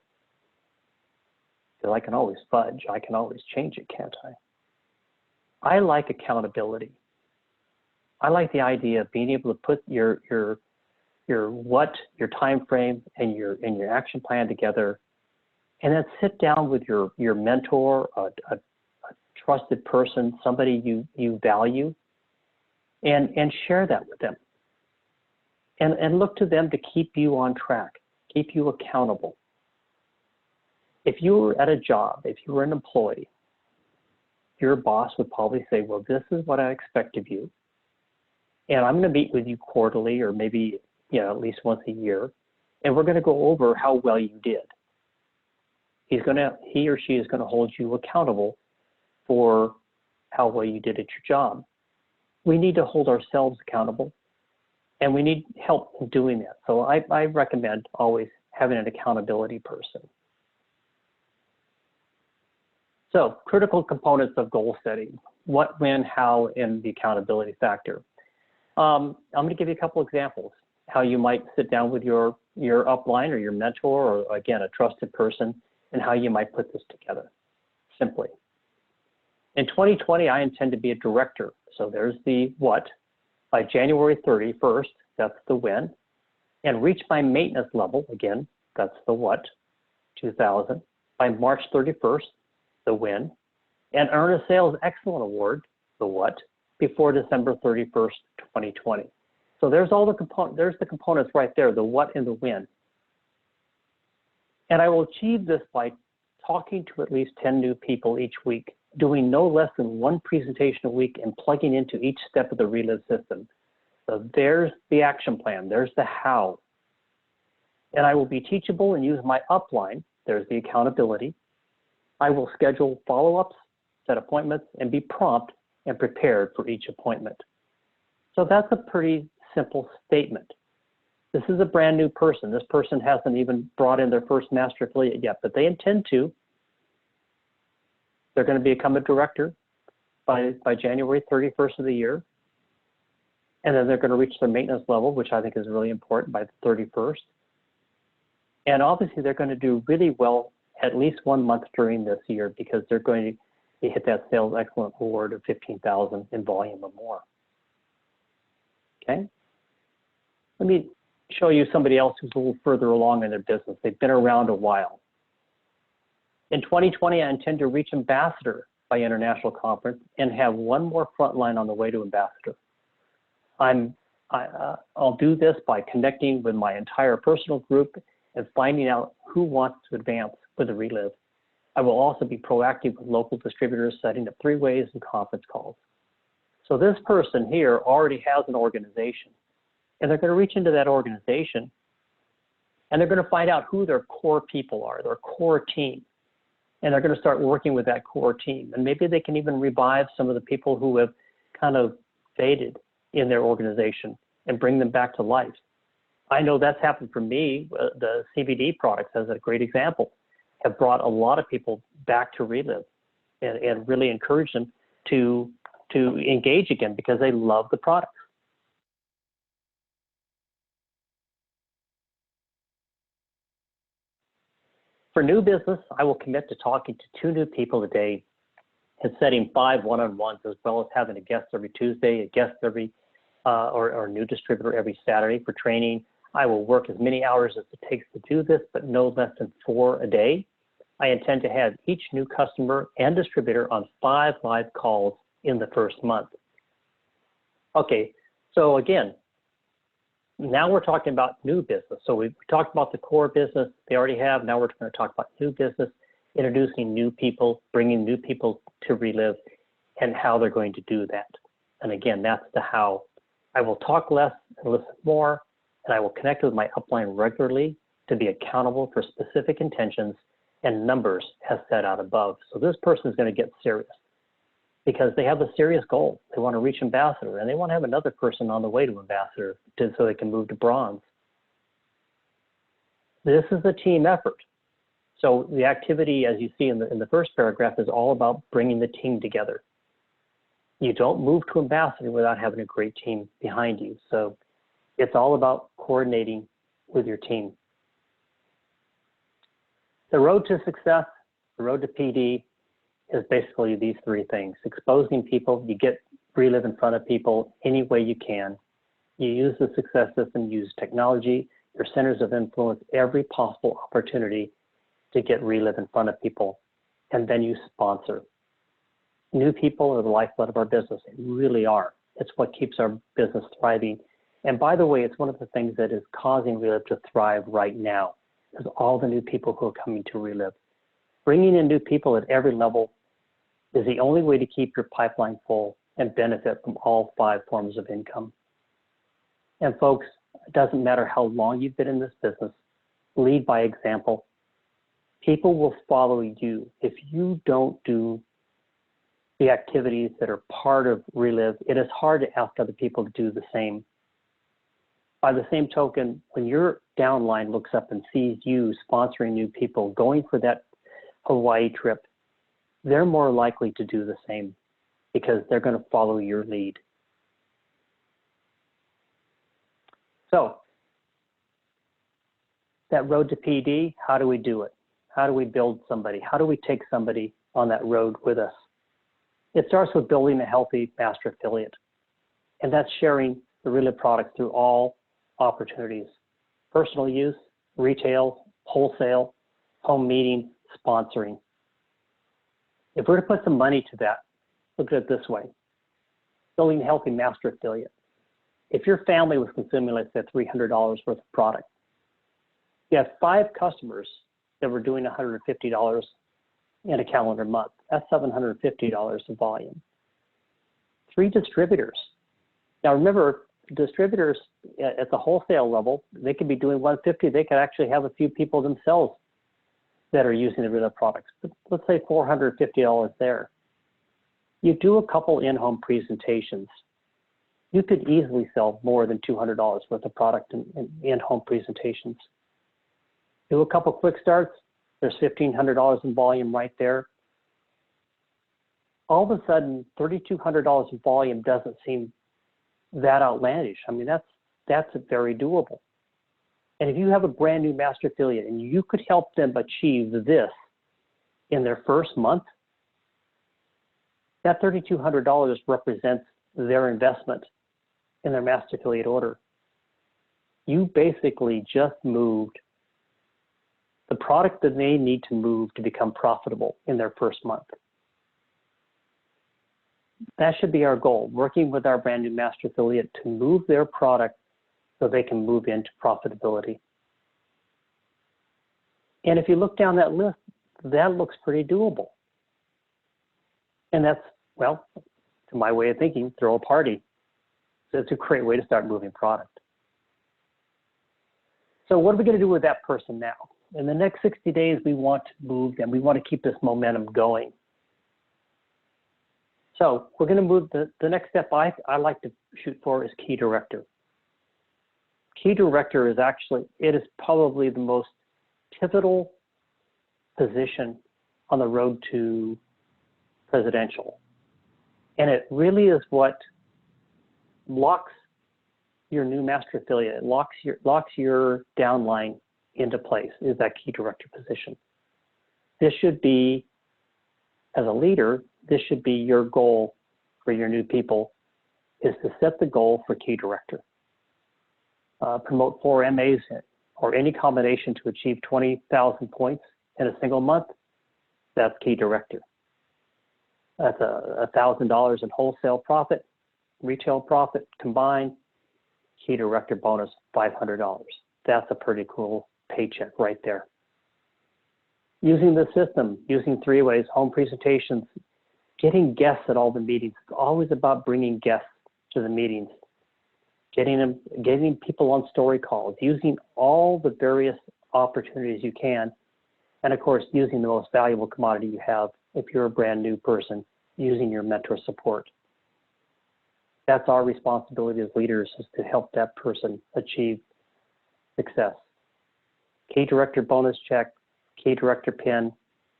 Because I can always fudge. I can always change it, can't I? I like accountability. I like the idea of being able to put your what, your time frame, and your action plan together, and then sit down with your mentor, a trusted person, somebody you value, and share that with them. And look to them to keep you on track, keep you accountable. If you were at a job, if you were an employee, your boss would probably say, well, this is what I expect of you. And I'm going to meet with you quarterly, or maybe at least once a year, and we're going to go over how well you did. He or she is going to hold you accountable for how well you did at your job. We need to hold ourselves accountable, and we need help in doing that. So I recommend always having an accountability person. So critical components of goal setting: what, when, how, and the accountability factor. I'm going to give you a couple examples how you might sit down with your upline or your mentor, or again, a trusted person, and how you might put this together simply. In 2020, I intend to be a director. So there's the what. By January 31st, that's the when. And reach my maintenance level, again, that's the what, 2000. By March 31st, the when. And earn a Sales Excellence Award, the what, before December 31st, 2020. So there's all the components right there, the what and the when. And I will achieve this by talking to at least 10 new people each week, doing no less than one presentation a week, and plugging into each step of the Relive system. So there's the action plan, there's the how. And I will be teachable and use my upline, there's the accountability. I will schedule follow-ups, set appointments, and be prompt and prepared for each appointment. So that's a pretty simple statement. This is a brand new person. This person hasn't even brought in their first master affiliate yet, but they intend to. They're going to become a director by January 31st of the year. And then they're going to reach their maintenance level, which I think is really important, by the 31st. And obviously they're going to do really well at least 1 month during this year, because they're going to hit that Sales Excellence Award of 15,000 in volume or more. Okay. Let me show you somebody else who's a little further along in their business. They've been around a while. In 2020, I intend to reach ambassador by international conference and have one more frontline on the way to ambassador. I'll do this by connecting with my entire personal group and finding out who wants to advance with the Relive. I will also be proactive with local distributors, setting up 3-ways and conference calls. So this person here already has an organization, and they're going to reach into that organization, and they're going to find out who their core people are, their core team. And they're going to start working with that core team. And maybe they can even revive some of the people who have kind of faded in their organization and bring them back to life. I know that's happened for me. The CBD products, as a great example, have brought a lot of people back to Relive and really encouraged them to engage again, because they love the products. For new business, I will commit to talking to 2 new people a day and setting 5 one-on-ones, as well as having a guest every Tuesday, a guest every, or a new distributor every Saturday for training. I will work as many hours as it takes to do this, but no less than 4 a day. I intend to have each new customer and distributor on 5 live calls in the first month. Okay, so again, now we're talking about new business. So we've talked about the core business they already have. Now we're going to talk about new business, introducing new people, bringing new people to Relive, and how they're going to do that. And again, that's the how. I will talk less and listen more, and I will connect with my upline regularly to be accountable for specific intentions and numbers as set out above. So this person is going to get serious, because they have a serious goal. They want to reach ambassador, and they want to have another person on the way to ambassador so they can move to bronze. This is a team effort. So the activity, as you see in the first paragraph, is all about bringing the team together. You don't move to ambassador without having a great team behind you. So it's all about coordinating with your team. The road to success, the road to PD, is basically these three things. Exposing people, you get Relive in front of people any way you can. You use the success system, use technology, your centers of influence, every possible opportunity to get Relive in front of people. And then you sponsor. New people are the lifeblood of our business. They really are. It's what keeps our business thriving. And by the way, it's one of the things that is causing Relive to thrive right now, is all the new people who are coming to Relive. Bringing in new people at every level is the only way to keep your pipeline full and benefit from all 5 forms of income. And folks, it doesn't matter how long you've been in this business, lead by example. People will follow you. If you don't do the activities that are part of Relive, it is hard to ask other people to do the same. By the same token, when your downline looks up and sees you sponsoring new people, going for that Hawaii trip, they're more likely to do the same because they're going to follow your lead. So that road to PD, how do we do it? How do we build somebody? How do we take somebody on that road with us? It starts with building a healthy master affiliate, and that's sharing the Relive products through all opportunities: personal use, retail, wholesale, home meeting, sponsoring. If we're to put some money to that, look at it this way: building a healthy master affiliate. If your family was consuming, let's say, $300 worth of product, you have 5 customers that were doing $150 in a calendar month. That's $750 of volume. 3 distributors. Now remember, distributors at the wholesale level, they could be doing $150. They could actually have a few people themselves that are using the Relive products. But let's say $450 there. You do a couple in-home presentations. You could easily sell more than $200 worth of product in-home presentations. Do a couple quick starts. There's $1,500 in volume right there. All of a sudden, $3,200 in volume doesn't seem that outlandish. I mean, that's very doable. And if you have a brand new master affiliate and you could help them achieve this in their first month, that $3,200 represents their investment in their master affiliate order. You basically just moved the product that they need to move to become profitable in their first month. That should be our goal, working with our brand new master affiliate to move their product so they can move into profitability. And if you look down that list, that looks pretty doable. And that's, well, to my way of thinking, throw a party. So it's a great way to start moving product. So what are we going to do with that person now? In the next 60 days, we want to move them. We want to keep this momentum going. So we're going to move, the next step I like to shoot for is key director. Key director is actually, it is probably the most pivotal position on the road to presidential. And it really is what locks your new master affiliate, it locks your downline into place, is that key director position. This should be, as a leader, this should be your goal for your new people, is to set the goal for key director. Promote 4 MAs or any combination to achieve 20,000 points in a single month, that's key director. That's $1,000 in wholesale profit, retail profit combined, key director bonus, $500. That's a pretty cool paycheck right there. Using the system, using 3 ways, home presentations, getting guests at all the meetings. It's always about bringing guests to the meetings, getting people on story calls, using all the various opportunities you can, and of course, using the most valuable commodity you have if you're a brand new person, using your mentor support. That's our responsibility as leaders, is to help that person achieve success. Key director bonus check, key director pin,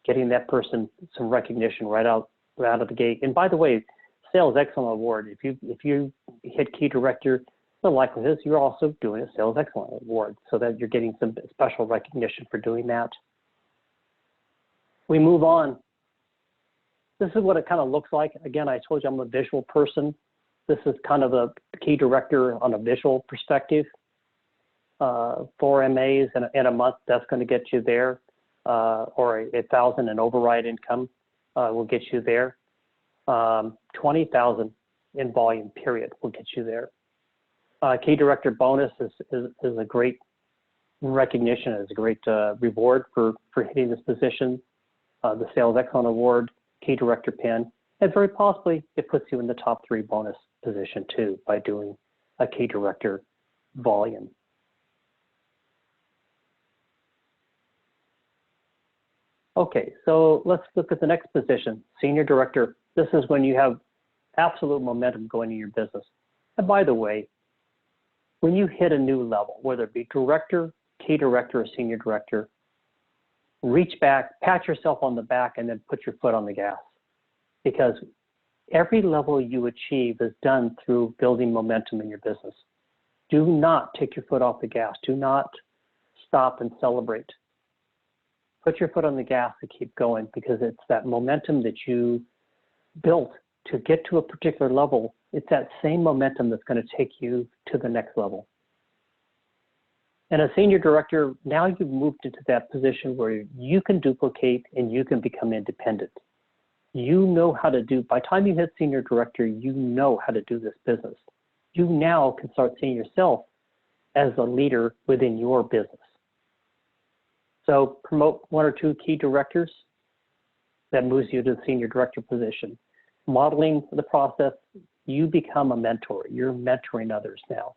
getting that person some recognition right out of the gate. And by the way, Sales Excellence Award. If you hit Key Director, the likelihood is you're also doing a Sales Excellence Award, so that you're getting some special recognition for doing that. We move on. This is what it kind of looks like. Again, I told you I'm a visual person. This is kind of a Key Director on a visual perspective. 4 MAs in a month, that's going to get you there, or 1,000 in override income will get you there. 20,000 in volume, period, will get you there. Key Director bonus is a great recognition, is a great reward for hitting this position. The Sales Excellence Award, Key Director pin, and very possibly it puts you in the top 3 bonus position too by doing a Key Director volume. Okay, so let's look at the next position, Senior Director. This is when you have absolute momentum going in your business. And by the way, when you hit a new level, whether it be Director, Key Director, or Senior Director, reach back, pat yourself on the back, and then put your foot on the gas. Because every level you achieve is done through building momentum in your business. Do not take your foot off the gas. Do not stop and celebrate. Put your foot on the gas and keep going, because it's that momentum that you built to get to a particular level. It's that same momentum that's going to take you to the next level. And as Senior Director, now you've moved into that position where you can duplicate and you can become independent. You know how to do, by the time you hit Senior Director, you know how to do this business. You now can start seeing yourself as a leader within your business. So promote 1 or 2 Key Directors, that moves you to the Senior Director position. Modeling the process, you become a mentor. You're mentoring others now.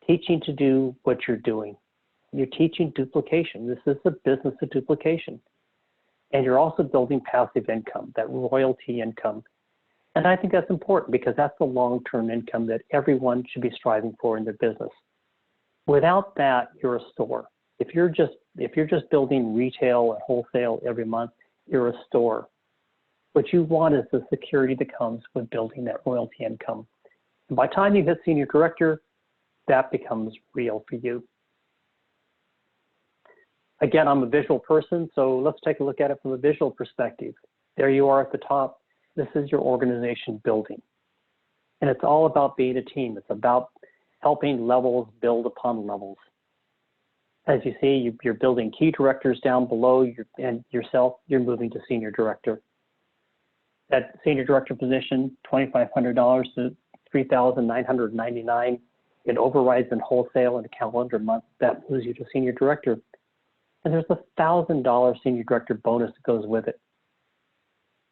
Teaching to do what you're doing. You're teaching duplication. This is the business of duplication. And you're also building passive income, that royalty income. And I think that's important, because that's the long-term income that everyone should be striving for in their business. Without that, you're a store. If you're just building retail and wholesale every month, you're a store. What you want is the security that comes with building that royalty income. And by the time you hit Senior Director, that becomes real for you. Again, I'm a visual person, so let's take a look at it from a visual perspective. There you are at the top. This is your organization building. And it's all about being a team. It's about helping levels build upon levels. As you see, you're building Key Directors down below, and yourself, you're moving to Senior Director. That Senior Director position, $2,500 to $3,999. It overrides in wholesale in a calendar month. That moves you to Senior Director. And there's a $1,000 Senior Director bonus that goes with it.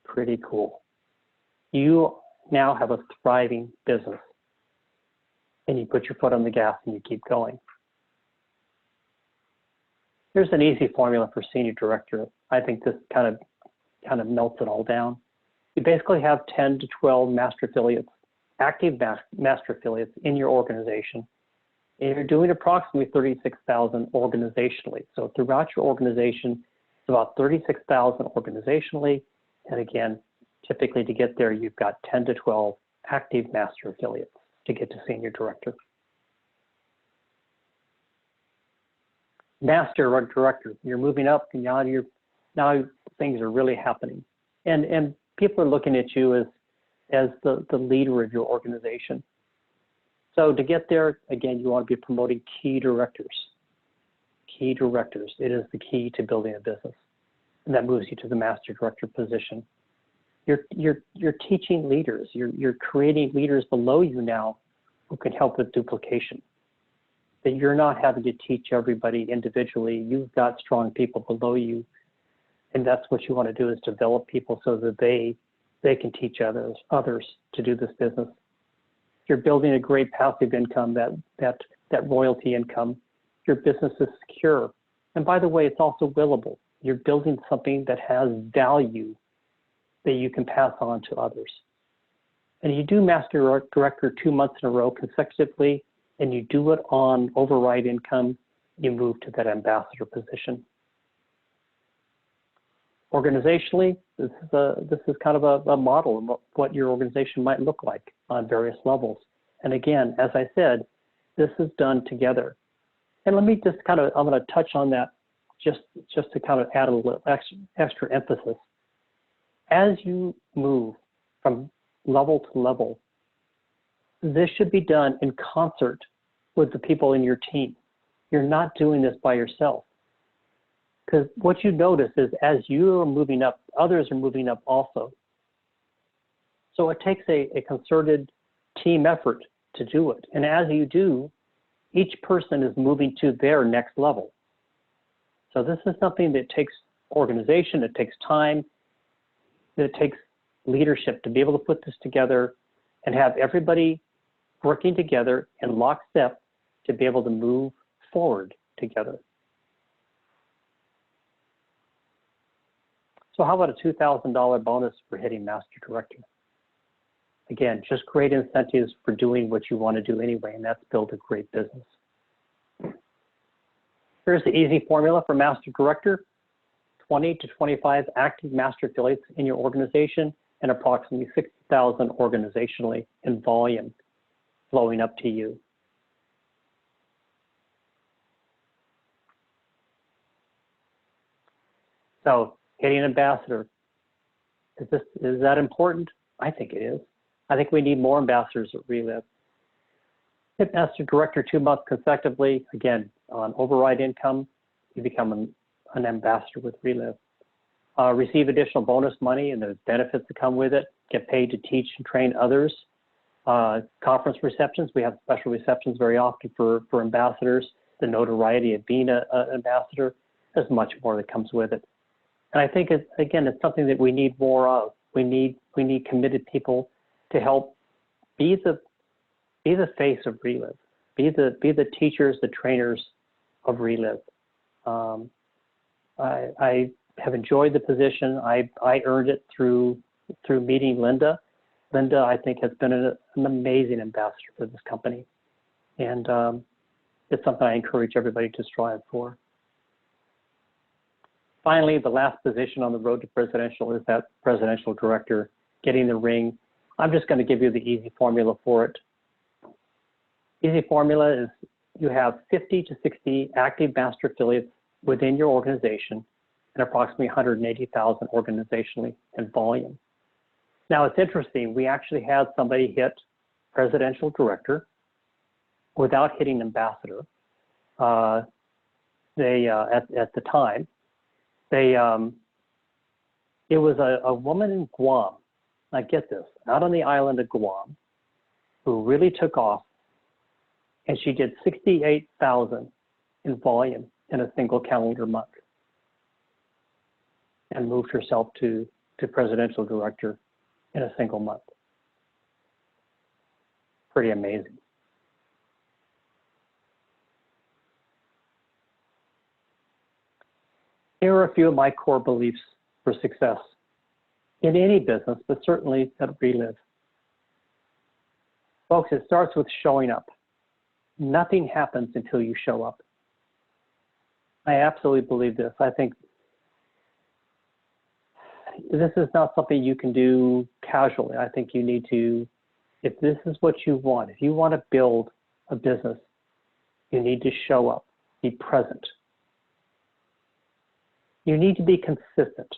Pretty cool. You now have a thriving business. And you put your foot on the gas and you keep going. Here's an easy formula for Senior Director. I think this kind of melts it all down. You basically have 10 to 12 master affiliates, active master affiliates in your organization. And you're doing approximately 36,000 organizationally. So throughout your organization, it's about 36,000 organizationally. And again, typically to get there, you've got 10 to 12 active master affiliates to get to Senior Director. Master Director, you're moving up, and now things are really happening. And people are looking at you as the leader of your organization. So to get there, again, you want to be promoting Key Directors. Key Directors, it is the key to building a business. And that moves you to the Master Director position. You're teaching leaders. You're creating leaders below you now who can help with duplication. That you're not having to teach everybody individually. You've got strong people below you. And that's what you want to do, is develop people so that they can teach others to do this business. You're building a great passive income, that royalty income. Your business is secure. And by the way, it's also willable. You're building something that has value that you can pass on to others. And you do Master Director 2 months in a row consecutively, and you do it on override income, you move to that ambassador position. Organizationally, this is kind of a model of what your organization might look like on various levels. And again, as I said, this is done together. And let me just I'm going to touch on that just to kind of add a little extra emphasis. As you move from level to level, this should be done in concert with the people in your team. You're not doing this by yourself. Because what you notice is as you are moving up, others are moving up also. So it takes a concerted team effort to do it. And as you do, each person is moving to their next level. So this is something that takes organization, it takes time, it takes leadership to be able to put this together and have everybody working together in lockstep to be able to move forward together. So how about a $2,000 bonus for hitting Master Director? Again, just great incentives for doing what you want to do anyway, and that's build a great business. Here's the easy formula for Master Director: 20 to 25 active master affiliates in your organization and approximately 60,000 organizationally in volume flowing up to you. So hitting ambassador, is that important? I think it is. I think we need more ambassadors at Relive. Hit Master Director 2 months consecutively. Again, on override income, you become an ambassador with Relive. Receive additional bonus money and the benefits that come with it. Get paid to teach and train others. Conference receptions, we have special receptions very often for ambassadors. The notoriety of being an ambassador, there's much more that comes with it. And I think, it's something that we need more of. We need committed people to help be the face of Relive, be the teachers, the trainers of Relive. I have enjoyed the position. I earned it through meeting Linda. Linda, I think, has been an amazing ambassador for this company, and it's something I encourage everybody to strive for. Finally, the last position on the road to presidential is that presidential director, getting the ring. I'm just going to give you the easy formula for it. Easy formula is you have 50 to 60 active master affiliates within your organization and approximately 180,000 organizationally in volume. Now, it's interesting. We actually had somebody hit presidential director without hitting ambassador. At the time, it was a woman in Guam, now get this, out on the island of Guam, who really took off, and she did 68,000 in volume in a single calendar month and moved herself to presidential director in a single month. Pretty amazing. Here are a few of my core beliefs for success in any business, but certainly at Relive. Folks, it starts with showing up. Nothing happens until you show up. I absolutely believe this. I think this is not something you can do casually. I think you need to, if this is what you want, if you want to build a business, you need to show up, be present. You need to be consistent.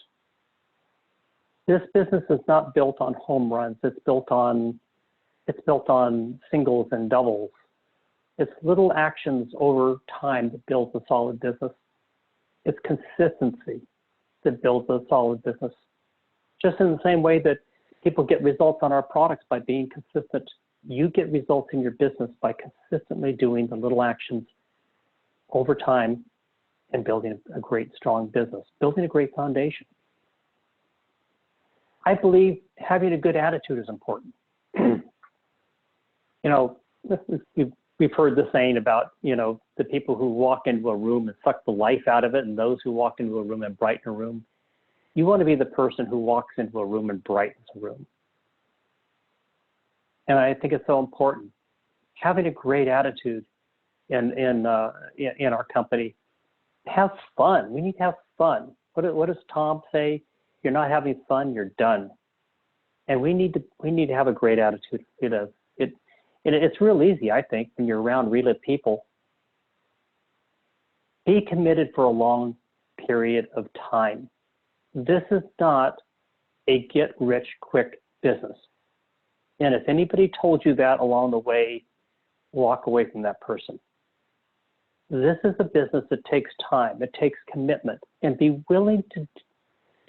This business is not built on home runs. It's built on singles and doubles. It's little actions over time that builds a solid business. It's consistency that builds a solid business. Just in the same way that people get results on our products by being consistent, you get results in your business by consistently doing the little actions over time and building a great, strong business, building a great foundation. I believe having a good attitude is important. We've heard the saying about, the people who walk into a room and suck the life out of it, and those who walk into a room and brighten a room. You want to be the person who walks into a room and brightens a room. And I think it's so important. Having a great attitude in our company. Have fun. We need to have fun. What does Tom say? You're not having fun, you're done. And we need to have a great attitude. It's real easy, I think, when you're around Relive people. Be committed for a long period of time. This is not a get-rich-quick business. And if anybody told you that along the way, walk away from that person. This is a business that takes time, it takes commitment, and be willing to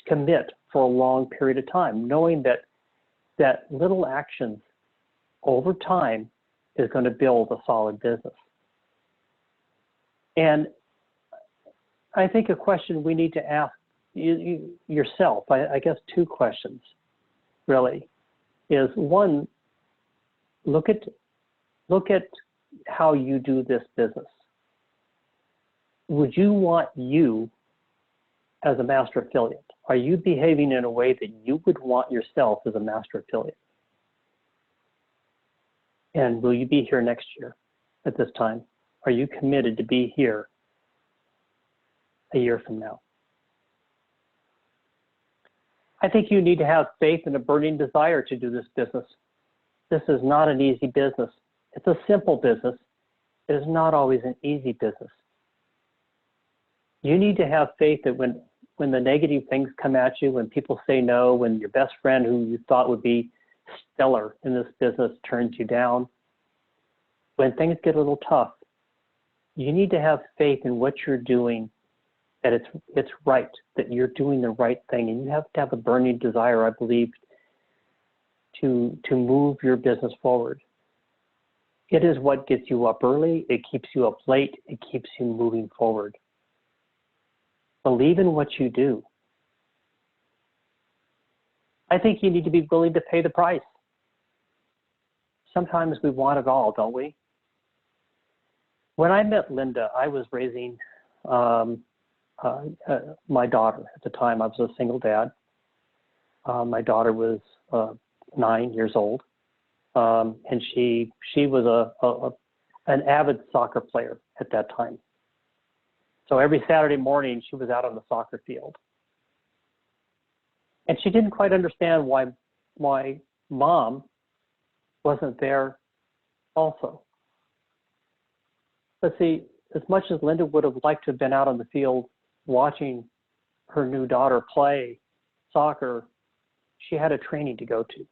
commit for a long period of time, knowing that little actions over time is going to build a solid business. And I think a question we need to ask yourself, I guess two questions really, is one, look at how you do this business. Would you want you as a master affiliate? Are you behaving in a way that you would want yourself as a master affiliate? And will you be here next year at this time? Are you committed to be here a year from now? I think you need to have faith and a burning desire to do this business. This is not an easy business. It's a simple business. It is not always an easy business. You need to have faith that when the negative things come at you, when people say no, when your best friend who you thought would be stellar in this business turns you down, when things get a little tough, you need to have faith in what you're doing, that it's right, that you're doing the right thing, and you have to have a burning desire, I believe, to move your business forward. It is what gets you up early, it keeps you up late, it keeps you moving forward. Believe in what you do. I think you need to be willing to pay the price. Sometimes we want it all, don't we? When I met Linda, I was raising my daughter. At the time, I was a single dad. My daughter was 9 years old, and she was an avid soccer player at that time. So every Saturday morning, she was out on the soccer field. And she didn't quite understand why my mom wasn't there also. But see, as much as Linda would have liked to have been out on the field watching her new daughter play soccer, she had a training to go to,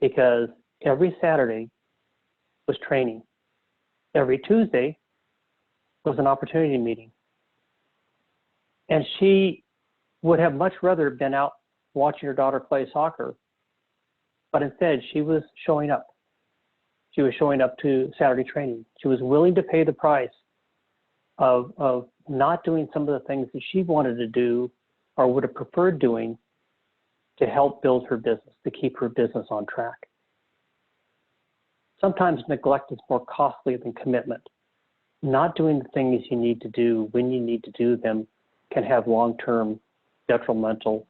because every Saturday was training. Every Tuesday was an opportunity meeting. And she would have much rather been out watching her daughter play soccer, but instead she was showing up. She was showing up to Saturday training. She was willing to pay the price of not doing some of the things that she wanted to do or would have preferred doing to help build her business, to keep her business on track. Sometimes neglect is more costly than commitment. Not doing the things you need to do when you need to do them can have long-term detrimental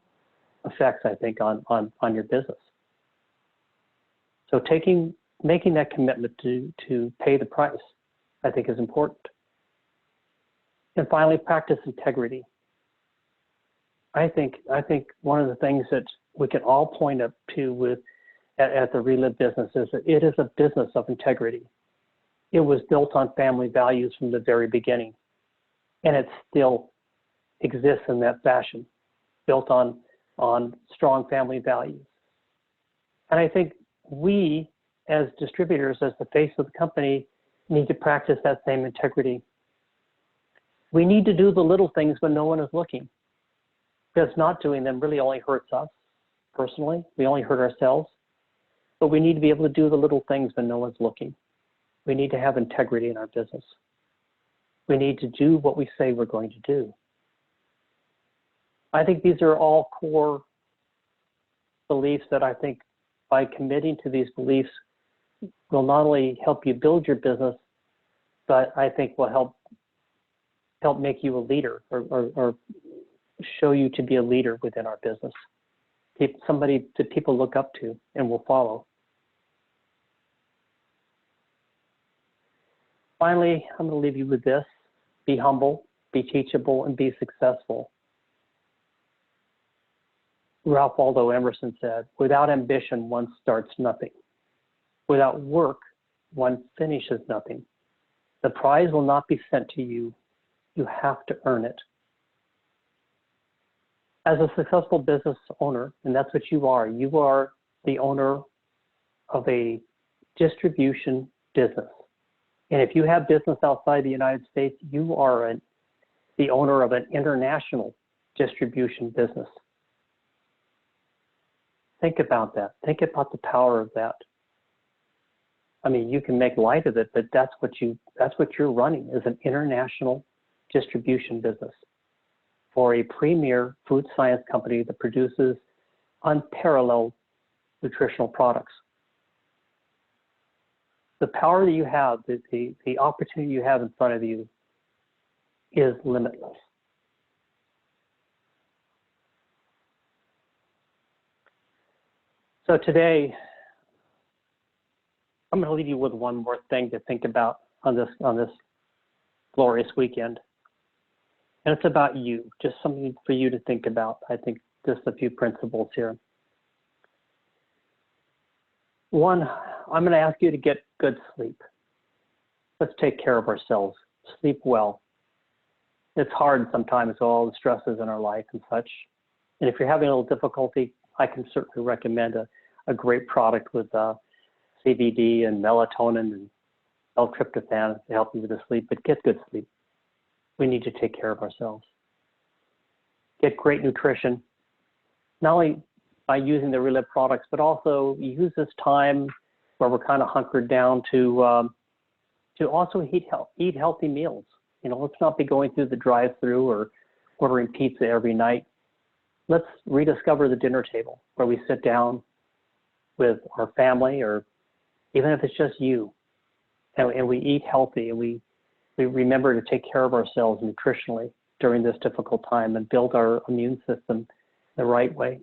effects, I think, on your business. So making that commitment to pay the price, I think, is important. And finally, practice integrity. I think one of the things that we can all point up to at the Relive business is that it is a business of integrity. It was built on family values from the very beginning, and it still exists in that fashion, built on strong family values. And I think we, as distributors, as the face of the company, need to practice that same integrity. We need to do the little things when no one is looking, because not doing them really only hurts us personally. We only hurt ourselves. But we need to be able to do the little things when no one's looking. We need to have integrity in our business. We need to do what we say we're going to do. I think these are all core beliefs that I think by committing to these beliefs will not only help you build your business, but I think will help make you a leader or show you to be a leader within our business. Somebody that people look up to and will follow. Finally, I'm going to leave you with this. Be humble, be teachable, and be successful. Ralph Waldo Emerson said, without ambition, one starts nothing. Without work, one finishes nothing. The prize will not be sent to you. You have to earn it. As a successful business owner, and that's what you are the owner of a distribution business. And if you have business outside the United States, you are the owner of an international distribution business. Think about that. Think about the power of that. I mean, you can make light of it, but that's what you're running, is an international distribution business for a premier food science company that produces unparalleled nutritional products. The power that you have, the opportunity you have in front of you is limitless. So today, I'm going to leave you with one more thing to think about on this glorious weekend. And it's about you, just something for you to think about. I think just a few principles here. One, I'm going to ask you to get good sleep. Let's take care of ourselves. Sleep well. It's hard sometimes with all the stresses in our life and such. And if you're having a little difficulty, I can certainly recommend a great product with CBD and melatonin and L-tryptophan to help you with the sleep, but get good sleep. We need to take care of ourselves. Get great nutrition, not only by using the Relive products, but also use this time where we're kind of hunkered down to also eat healthy meals. You know, let's not be going through the drive-through or ordering pizza every night. Let's rediscover the dinner table where we sit down with our family, or even if it's just you, and we eat healthy, and we remember to take care of ourselves nutritionally during this difficult time and build our immune system the right way.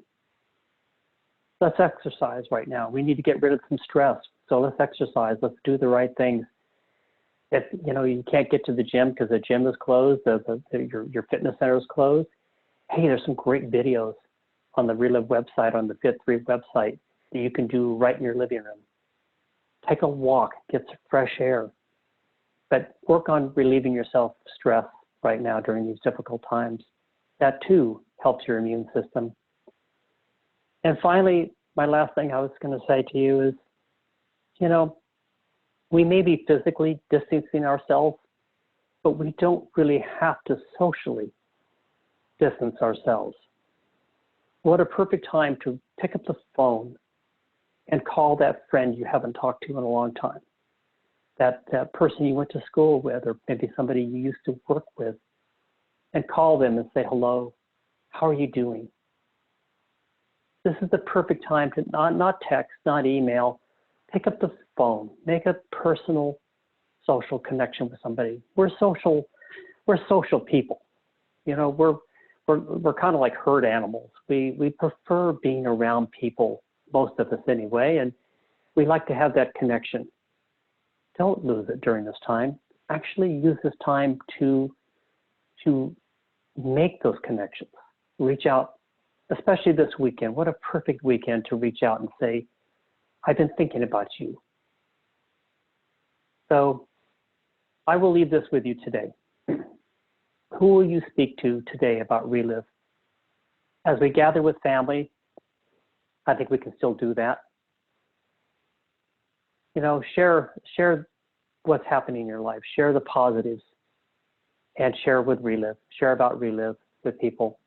Let's exercise right now. We need to get rid of some stress. So let's exercise. Let's do the right things. If you can't get to the gym because the gym is closed, your fitness center is closed, hey, there's some great videos on the Relive website, on the Fit3 website, that you can do right in your living room. Take a walk, get some fresh air, but work on relieving yourself of stress right now during these difficult times. That too helps your immune system. And finally, my last thing I was going to say to you is, we may be physically distancing ourselves, but we don't really have to socially distance ourselves. What a perfect time to pick up the phone and call that friend you haven't talked to in a long time, that person you went to school with, or maybe somebody you used to work with, and call them and say, hello, how are you doing? This is the perfect time to not text, not email, pick up the phone, make a personal social connection with somebody. We're social people. We're kind of like herd animals. We prefer being around people, most of us anyway, and we like to have that connection. Don't lose it during this time. Actually use this time to make those connections. Reach out, especially this weekend. What a perfect weekend to reach out and say, I've been thinking about you. So I will leave this with you today. Who will you speak to today about Relive? As we gather with family, I think we can still do that. Share what's happening in your life. Share the positives, and share with Relive. Share about Relive with people.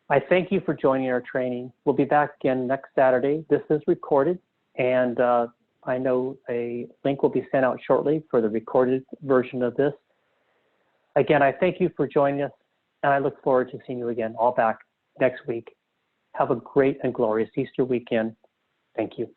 I thank you for joining our training. We'll be back again next Saturday. This is recorded, and I know a link will be sent out shortly for the recorded version of this. Again, I thank you for joining us, and I look forward to seeing you again, all back next week. Have a great and glorious Easter weekend. Thank you.